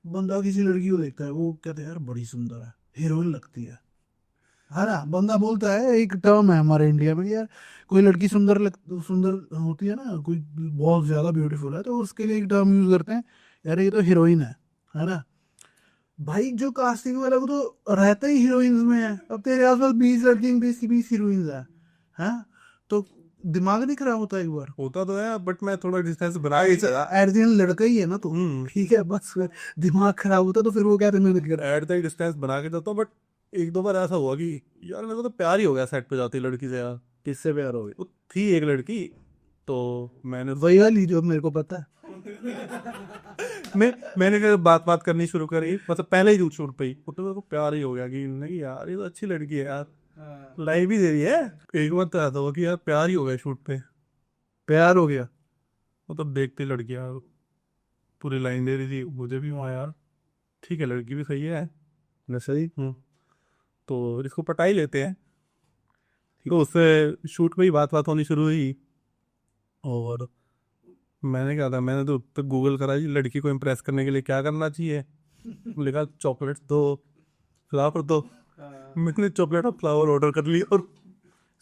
बंदा किसी लड़की को देखता है, वो कहते हैं यार बड़ी सुंदर है, हीरोइन लगती है ना। बंदा बोलता है, एक टर्म है हमारे इंडिया में कि यार कोई लड़की सुंदर होती है ना, कोई बहुत ज्यादा ब्यूटीफुल है, तो उसके लिए एक टर्म यूज करते हैं, यार ये तो हीरोइन है ना। भाई जो कास्टिंग वाला वो तो रहता ही हीरोइंस में है। अब तेरे आसपास 20 लड़की, 20 की 20 हीरोइंस है, हाँ? तो दिमाग नहीं खराब होता एक बार? होता तो है बट मैं थोड़ा डिस्टेंस बना ही चला। एट द एंड लड़का ही है ना, तो ठीक है, बस फिर दिमाग खराब होता तो फिर वो कहते मेहनत कर। एट द डिस्टेंस बना के जाता हूँ, बट एक दो बार ऐसा हुआ कि यार मेरे को तो प्यार ही हो गया सेट पे जाती लड़की से यार। किससे प्यार हो गया? वो थी एक लड़की, तो मैंने वही वाली जो मेरे को पता है। मैंने फिर बात करनी शुरू करी, मतलब पहले ही शूट पे ही, वो तो मेरे को प्यार ही हो गया कि नहीं यार ये तो अच्छी लड़की है यार, लाइव ही दे रही है। एक बार तो ऐसा हुआ कि यार प्यार ही हो गया शूट पे। प्यार हो गया? मतलब देखते लड़की यार पूरी लाइन दे रही थी, मुझे भी वहाँ यार ठीक है लड़की भी सही है। सही। तो इसको पटा ही लेते हैं। तो उससे शूट में ही बात होनी शुरू हुई। और मैंने क्या था, मैंने तो गूगल करा जी लड़की को इम्प्रेस करने के लिए क्या करना चाहिए। लिखा चॉकलेट दो, फ्लावर दो। मैंने चॉकलेट और फ्लावर ऑर्डर कर लिया और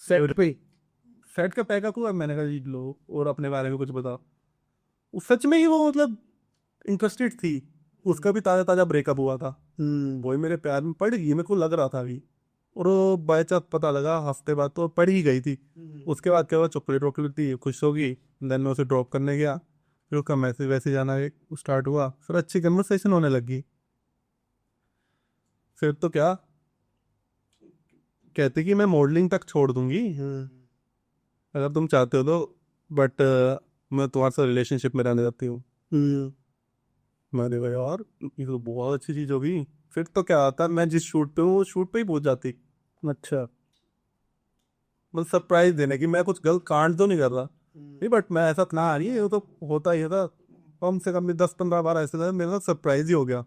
सेट पे? सेट का पैक हुआ। मैंने कहा जी लो और अपने बारे में कुछ बताओ। वो सच में ही वो मतलब इंटरेस्टेड थी। उसका भी ताज़ा ताज़ा ब्रेकअप हुआ था, वही मेरे प्यार में पड़ गई, मेरे को लग रहा था अभी। और वो बाई चांस पता लगा हफ्ते बाद तो पड़ ही गई थी। उसके बाद क्या हुआ, चॉकलेट वॉकलेट दी, खुश हो गई। देन मैं उसे ड्रॉप करने गया, फिर उसका मैसेज वैसे जाना स्टार्ट हुआ, फिर अच्छी कन्वर्सेशन होने लगी। फिर तो क्या कहते कि मैं मॉडलिंग तक छोड़ दूंगी अगर तुम चाहते हो तो, बट मैं तुम्हारे साथ रिलेशनशिप में रहने जाती हूँ। मैंने कहा यार ये तो बहुत अच्छी चीज़ होगी। फिर तो क्या आता, मैं जिस शूट पे हूँ वो शूट पे ही पहुंच जाती। अच्छा। मतलब सरप्राइज देने की, मैं कुछ गलत कांड तो नहीं कर रहा नहीं, बट मैं ऐसा ना आ रही है, वो तो होता ही था। कम से कम भी 10-15 बार ऐसे था मेरे साथ सरप्राइज ही हो गया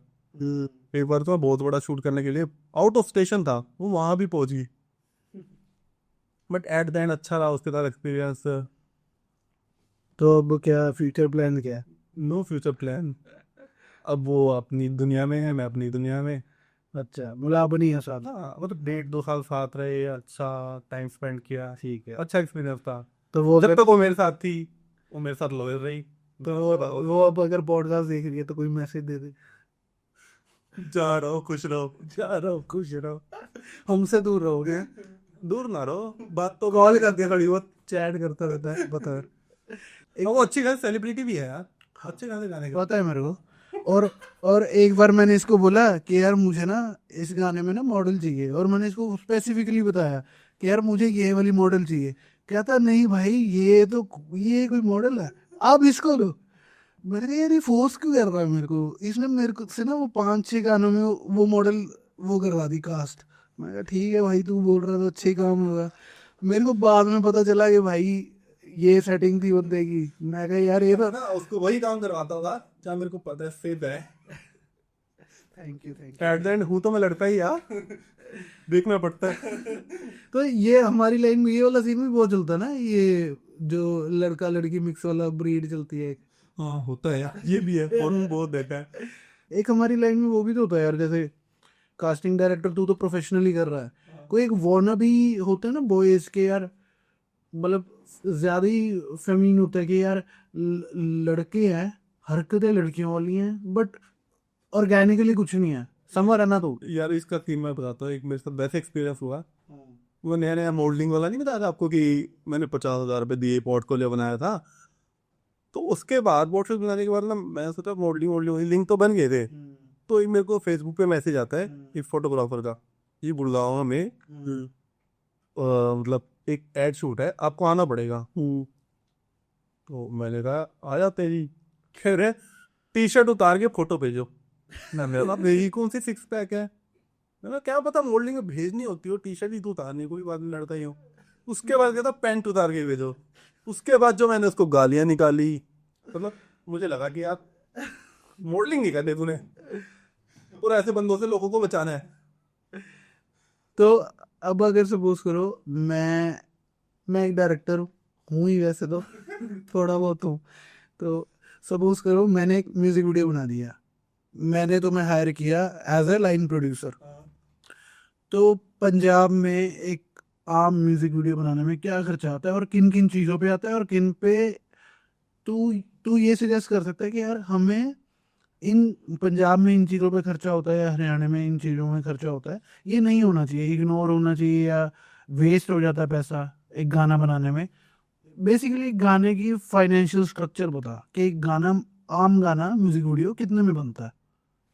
एक बार तो मैं बहुत बड़ा शूट करने के लिए आउट ऑफ स्टेशन था, वो वहां भी पहुंच गई, बट एट द एंड अच्छा रहा उसके साथ एक्सपीरियंस। तो अब क्या फ्यूचर प्लान क्या है? नो फ्यूचर प्लान, अब वो अपनी दुनिया में है, मैं अपनी दुनिया में। अच्छा, मतलब आप नहीं है साथ? हाँ मतलब 1.5-2 साल साथ रहे, अच्छा टाइम स्पेंड किया, ठीक है। अच्छा एक्सपीरियंस था। तो वो जब अगर तक वो मेरे साथ थी वो मेरे साथ लॉयल रही। तो वो अब अगर पॉडकास्ट देख रही है तो कोई मैसेज दे दे, जा रहो खुश रहो। जा रहो खुश रहो, हमसे दूर रहोगे। दूर ना रहो, बात तो कॉल करके थोड़ी बहुत चैट करता रहता है, बता। वो अच्छी खासी सेलिब्रिटी भी है यार, अच्छे खासे गाने का। पता है मेरे को। और एक बार मैंने इसको बोला कि यार मुझे ना इस गाने में ना मॉडल चाहिए, और मैंने इसको स्पेसिफिकली बताया कि यार मुझे ये वाली मॉडल चाहिए। कहता नहीं भाई, ये कोई मॉडल है, आप इसको लो। मैंने कहा यार ये फोर्स क्यों कर रहा है मेरे को, इसने मेरे को से ना वो 5-6 गानों में वो मॉडल वो करवा दी कास्ट। मैं कहा ठीक है भाई, तू बोल रहा तो अच्छे ही काम होगा। मेरे को बाद में पता चला कि भाई ये सेटिंग थी बंदे की। मैं कहा यार ये तो ना उसको वही काम करवाता होगा जहाँ मेरे को पता है सेफ है। Thank you at the end हूँ तो मैं लड़का ही यार, देखना पड़ता है। तो ये हमारी लाइन में ये वाला सीन भी बहुत चलता है ना, ये जो लड़का लड़की मिक्स वाला ब्रीड चलती है। हाँ होता है यार, ये भी है, फॉरन बहुत देखा है। एक हमारी लाइन में वो भी तो होता है यार, जैसे कास्टिंग डायरेक्टर तू तो प्रोफेशनली कर रहा है, कोई एक वॉना भी होता है ना बॉयज के यार, मतलब ज्यादा ही फेमिनिन होता है कि यार लड़के हैं, हरकतें लड़कियों वाली हैं, बट ऑर्गेनिकली कुछ नहीं है, समझ है ना तू? यार इसका थीम मैं बताता हूँ, एक मेरे साथ वैसे एक्सपीरियंस हुआ। वो नया नया मॉडलिंग वाला नहीं बताया था आपको कि मैंने 50,000 रुपये दिए पोर्टफोलियो बनाया था। तो उसके बाद पोर्टफोलियो बनाने के बाद ना मैं सोचा मॉडलिंग वॉडलिंग लिंक तो बन गए थे। तो एक मेरे को फेसबुक पे मैसेज आता है एक फोटोग्राफर का, ये गुड़गांव में मतलब एक एड शूट है, आपको आना पड़ेगा। तो मैंने कहा आ जाते हैं जी। कह रहे टी शर्ट उतार के फोटो भेजो। ना मेरा कहा, मेरी कौन सी सिक्स पैक है। मैंने कहा, क्या पता मॉडलिंग में भेजनी होती हो, टी शर्ट ही तो उतारनी, कोई बात नहीं, लड़का ही हो। उसके बाद कहता पैंट उतार के भेजो। उसके बाद जो मैंने उसको गालियां निकाली, मतलब मुझे लगा कि यार मॉडलिंग नहीं करनी तूने, और ऐसे बंदों से लोगों को बचाना है। तो अब अगर सपोज करो मैं एक डायरेक्टर हूँ ही वैसे तो, थोड़ा बहुत हूँ। तो सपोज करो मैंने एक म्यूजिक वीडियो बना दिया, मैंने तुम्हें हायर किया एज ए लाइन प्रोड्यूसर। तो पंजाब में एक आम म्यूजिक वीडियो बनाने में क्या खर्चा आता है और किन किन चीज़ों पे आता है, और किन पे तू तू ये सजेस्ट कर सकता है कि यार हमें इन पंजाब में इन चीज़ों पे खर्चा होता है या हरियाणा में इन चीज़ों में खर्चा होता है, ये नहीं होना चाहिए, इग्नोर होना चाहिए, या वेस्ट हो जाता है पैसा एक गाना बनाने में। बेसिकली गाने की फाइनेंशियल स्ट्रक्चर बता कि एक गाना, आम गाना म्यूजिक वीडियो कितने में बनता है?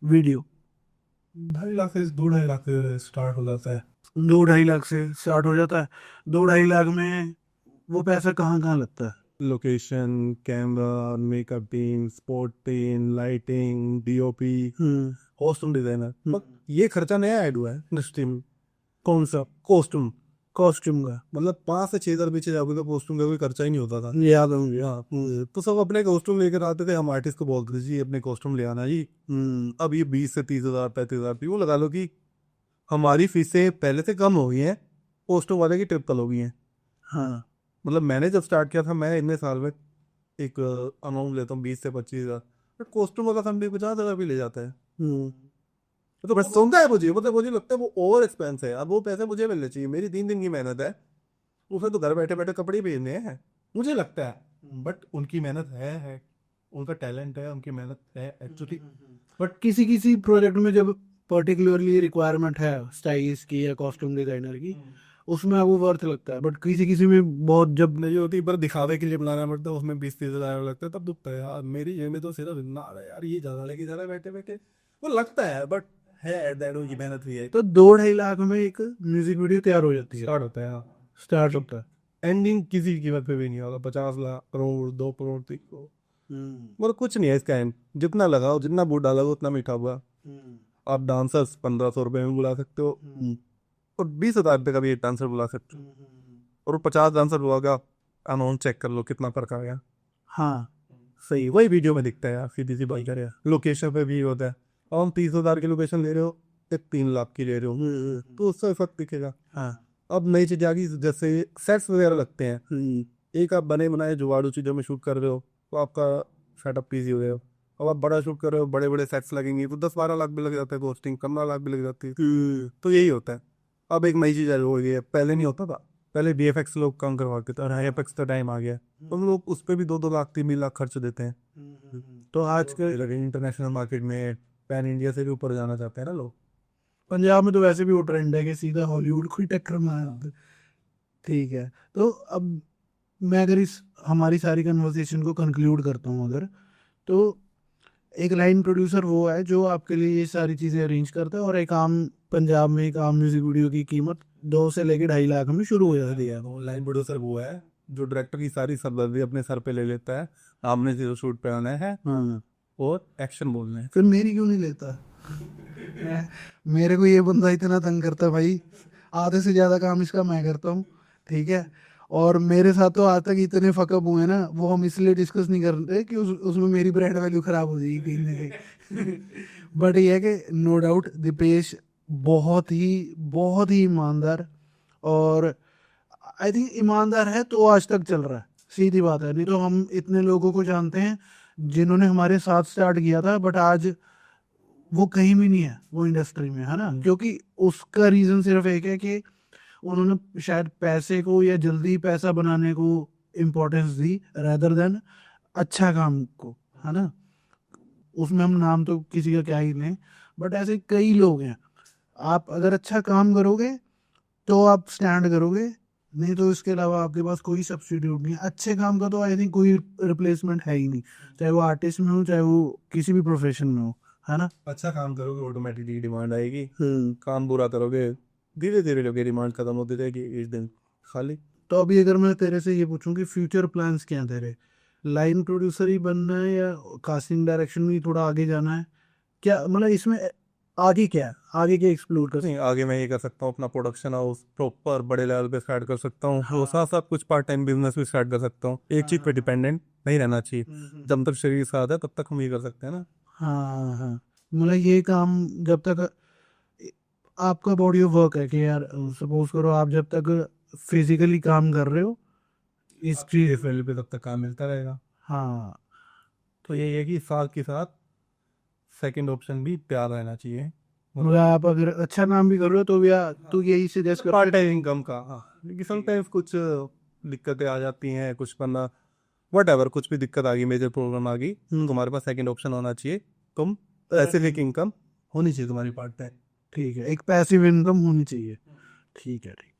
वीडियो 2.5 लाख से 2.5 लाख से स्टार्ट हो जाता है। 2-2.5 लाख से स्टार्ट हो जाता है। 2-2.5 लाख में वो पैसा कहाँ कहाँ लगता है? Location, camera, makeup team, spot team, lighting, DOP, costume designer. पर ये खर्चा नया ऐड हुआ है इंडस्ट्री में। कौन सा? कॉस्ट्यूम, कॉस्ट्यूम का? मतलब 5 से 6 हज़ार पीछे जाओगे तो कॉस्ट्यूम का कोई खर्चा ही नहीं होता था। याद है मुझे। हाँ, तो सब अपने कॉस्ट्यूम लेकर आते थे, हम आर्टिस्ट को बोलते थे जी अपने कॉस्ट्यूम ले आना जी। अब ये 20 से 30 हज़ार 35 हज़ार थी, वो लगा लो कि हमारी फीसें पहले से कम हो गई हैं, कॉस्ट्यूम वाले की ट्रिपल हो गई हैं। हाँ। मतलब मैंने जब स्टार्ट किया था, मैं इतने साल में एक अमाउंट लेता हूँ 20 से 25 हज़ार, बट कॉस्ट्यूम वाला समझे 50 हज़ार भी ले जाता है। तो बस सुनता है मुझे, मतलब मुझे लगता है वो ओवर एक्सपेंस है। अब वो पैसे मुझे मिलने चाहिए, मेरी 3 दिन की मेहनत है, उसमें तो घर बैठे बैठे कपड़े ही भेजने हैं मुझे लगता है। बट उनकी मेहनत है, उनका टैलेंट है, उनकी मेहनत है एक्चुअली। बट किसी किसी प्रोजेक्ट में जब पर्टिकुलरली रिक्वायरमेंट है स्टाइलिस्ट की या कॉस्ट्यूम डिजाइनर की, उसमें वो वर्थ लगता है, बट किसी किसी में बहुत जब नहीं होती पर दिखावे के लिए बनाना पड़ता है, उसमें 20-30 हज़ार लगता है, तब दुखता है यार। मेरी जेब में तो सिर्फ इतना आ रहा है यार, ये ज्यादा लेके जा रहा है बैठे बैठे, वो लगता है, बट है एट द एंड उनकी मेहनत भी है। तो 2-2.5 लाख में एक म्यूजिक वीडियो तैयार हो जाती है, स्टार्ट होता है, स्टार्ट होता है। एंडिंग किसी की कीमत पे भी नहीं होगा। 50 लाख, करोड़, 2 करोड़, 3 करोड़, मतलब कुछ नहीं है इसका एंड। जितना लगाओ, जितना बूट डालोगे उतना मीठा होगा। आप डांसर्स 1500 रुपये में बुला सकते हो, और 20 हज़ार रुपये का भी एक डांसर बुला सकते हो, और 50 डांसर बुलाओगे, अमाउंट चेक कर लो कितना फर्क आ गया। हाँ सही, वही वीडियो में दिखता है यार, सीधी सी बात करें। लोकेशन पे भी होता है, और हम 30,000 की लोकेशन ले रहे हो, एक 3 लाख की ले रहे हो, तो उससे इफेक्ट दिखेगा। हाँ। अब नई चीज़ आ गई, जैसे सेट्स वगैरह लगते हैं। एक आप बने बनाए जुगाड़ू चीज़ों में शूट कर रहे हो तो आपका सेटअप ईजी हो गया। अब आप बड़ा शूट कर रहे हो, बड़े बड़े सेट्स लगेंगे तो 10-12 लाख भी लग जाता है, कॉस्टिंग 15 लाख भी लग जाती है। तो यही होता है। अब एक नई चीज़ हो गई है, पहले नहीं होता था। पहले VFX लोग काम करवाते थे और IFX का टाइम आ गया, तो हम लोग उस पर भी 2-2 लाख 3 लाख खर्च देते हैं। तो आज के इंटरनेशनल मार्केट में पैन इंडिया से भी ऊपर जाना चाहते हैं ना लोग। पंजाब में तो वैसे भी वो ट्रेंड है कि सीधा हॉलीवुड को ही टक्कर मार। ठीक है, तो अब मैं अगर इस हमारी सारी कन्वर्सेशन को कंक्लूड करता हूँ अगर, तो एक लाइन प्रोड्यूसर वो है जो आपके लिए ये सारी चीज़ें अरेंज करता है, और एक आम पंजाब में एक आम म्यूजिक वीडियो की कीमत 2 से लेके 2.5 लाख में शुरू हो जाती है। लाइन प्रोड्यूसर वो है जो डायरेक्टर की सारी सरदर्दी अपने सर पे ले लेता है, आपने जीरो शूट पे आना है हाँ, और एक्शन बोलना है। फिर मेरी क्यों नहीं लेता? मेरे को ये बंदा इतना तंग करता है भाई, आधे से ज़्यादा काम इसका मैं करता हूँ, ठीक है। और मेरे साथ तो आज तक इतने फकअप हुए ना, वो हम इसलिए डिस्कस नहीं कर रहे कि उसमें मेरी ब्रांड वैल्यू खराब हो जाएगी कहीं ना कहीं। बट ये है कि नो डाउट दीपेश बहुत ही ईमानदार, और आई थिंक ईमानदार है तो आज तक चल रहा है, सीधी बात है। नहीं तो हम इतने लोगों को जानते हैं जिन्होंने हमारे साथ स्टार्ट किया था, बट आज वो कहीं भी नहीं है वो इंडस्ट्री में, है ना। क्योंकि उसका रीजन सिर्फ एक है कि उन्होंने शायद पैसे को या जल्दी पैसा बनाने को इम्पोर्टेंस दी रेदर देन अच्छा काम को, है ना। उसमें हम नाम तो किसी का क्या ही लें, बट ऐसे कई लोग हैं। आप अगर अच्छा काम करोगे तो आप स्टैंड करोगे, नहीं तो इसके अलावा आपके पास कोई सब्स्टिट्यूट नहीं है। अच्छे काम का तो आई थिंक कोई रिप्लेसमेंट है ही नहीं, चाहे वो आर्टिस्ट में हो चाहे वो किसी भी प्रोफेशन में हो, है ना। अच्छा काम करोगे ऑटोमेटिकली डिमांड आएगी, काम बुरा करोगे धीरे धीरे लोग डिमांड खत्म होती जाएगी, एक दिन खाली। तो अभी अगर मैं तेरे से ये पूछूं कि फ्यूचर प्लान्स क्या हैं तेरे, लाइन प्रोड्यूसर ही बनना है या कास्टिंग डायरेक्शन में ही थोड़ा आगे जाना है, क्या मतलब इसमें आगे क्या है, आगे क्या एक्सप्लोर कर नहीं, आगे मैं ये कर सकता हूँ, अपना प्रोडक्शन हाउस प्रॉपर बड़े लेवल पे स्टार्ट कर सकता हूँ, और साथ साथ कुछ पार्ट टाइम बिजनेस भी स्टार्ट कर सकता हूँ। एक चीज पे डिपेंडेंट नहीं रहना चाहिए, जब तक शरीर साथ है तब तक हम ये कर सकते हैं ना। हाँ हाँ, मतलब ये काम जब तक आपका बॉडी ऑफ वर्क है कि यार सपोज करो आप जब तक फिजिकली काम कर रहे हो इस चीज। इस लेवल पे तब तक काम मिलता रहेगा। हाँ, तो यही है कि साथ के साथ सेकंड ऑप्शन भी तैयार रहना चाहिए, मतलब आप अगर अच्छा काम भी कर रहे हो तो या तो यही सजेस्ट कर। पार्ट टाइम इनकम का। हाँ, क्योंकि समटाइम्स कुछ दिक्कतें आ जाती हैं, कुछ करना वट एवर, कुछ भी दिक्कत आ गई, मेजर प्रॉब्लम आ गई, तुम्हारे पास सेकंड ऑप्शन होना चाहिए। तुम पैसिव इनकम होनी चाहिए तुम्हारी पार्ट टाइम। ठीक है, एक पैसिव इनकम होनी चाहिए। ठीक है, ठीक।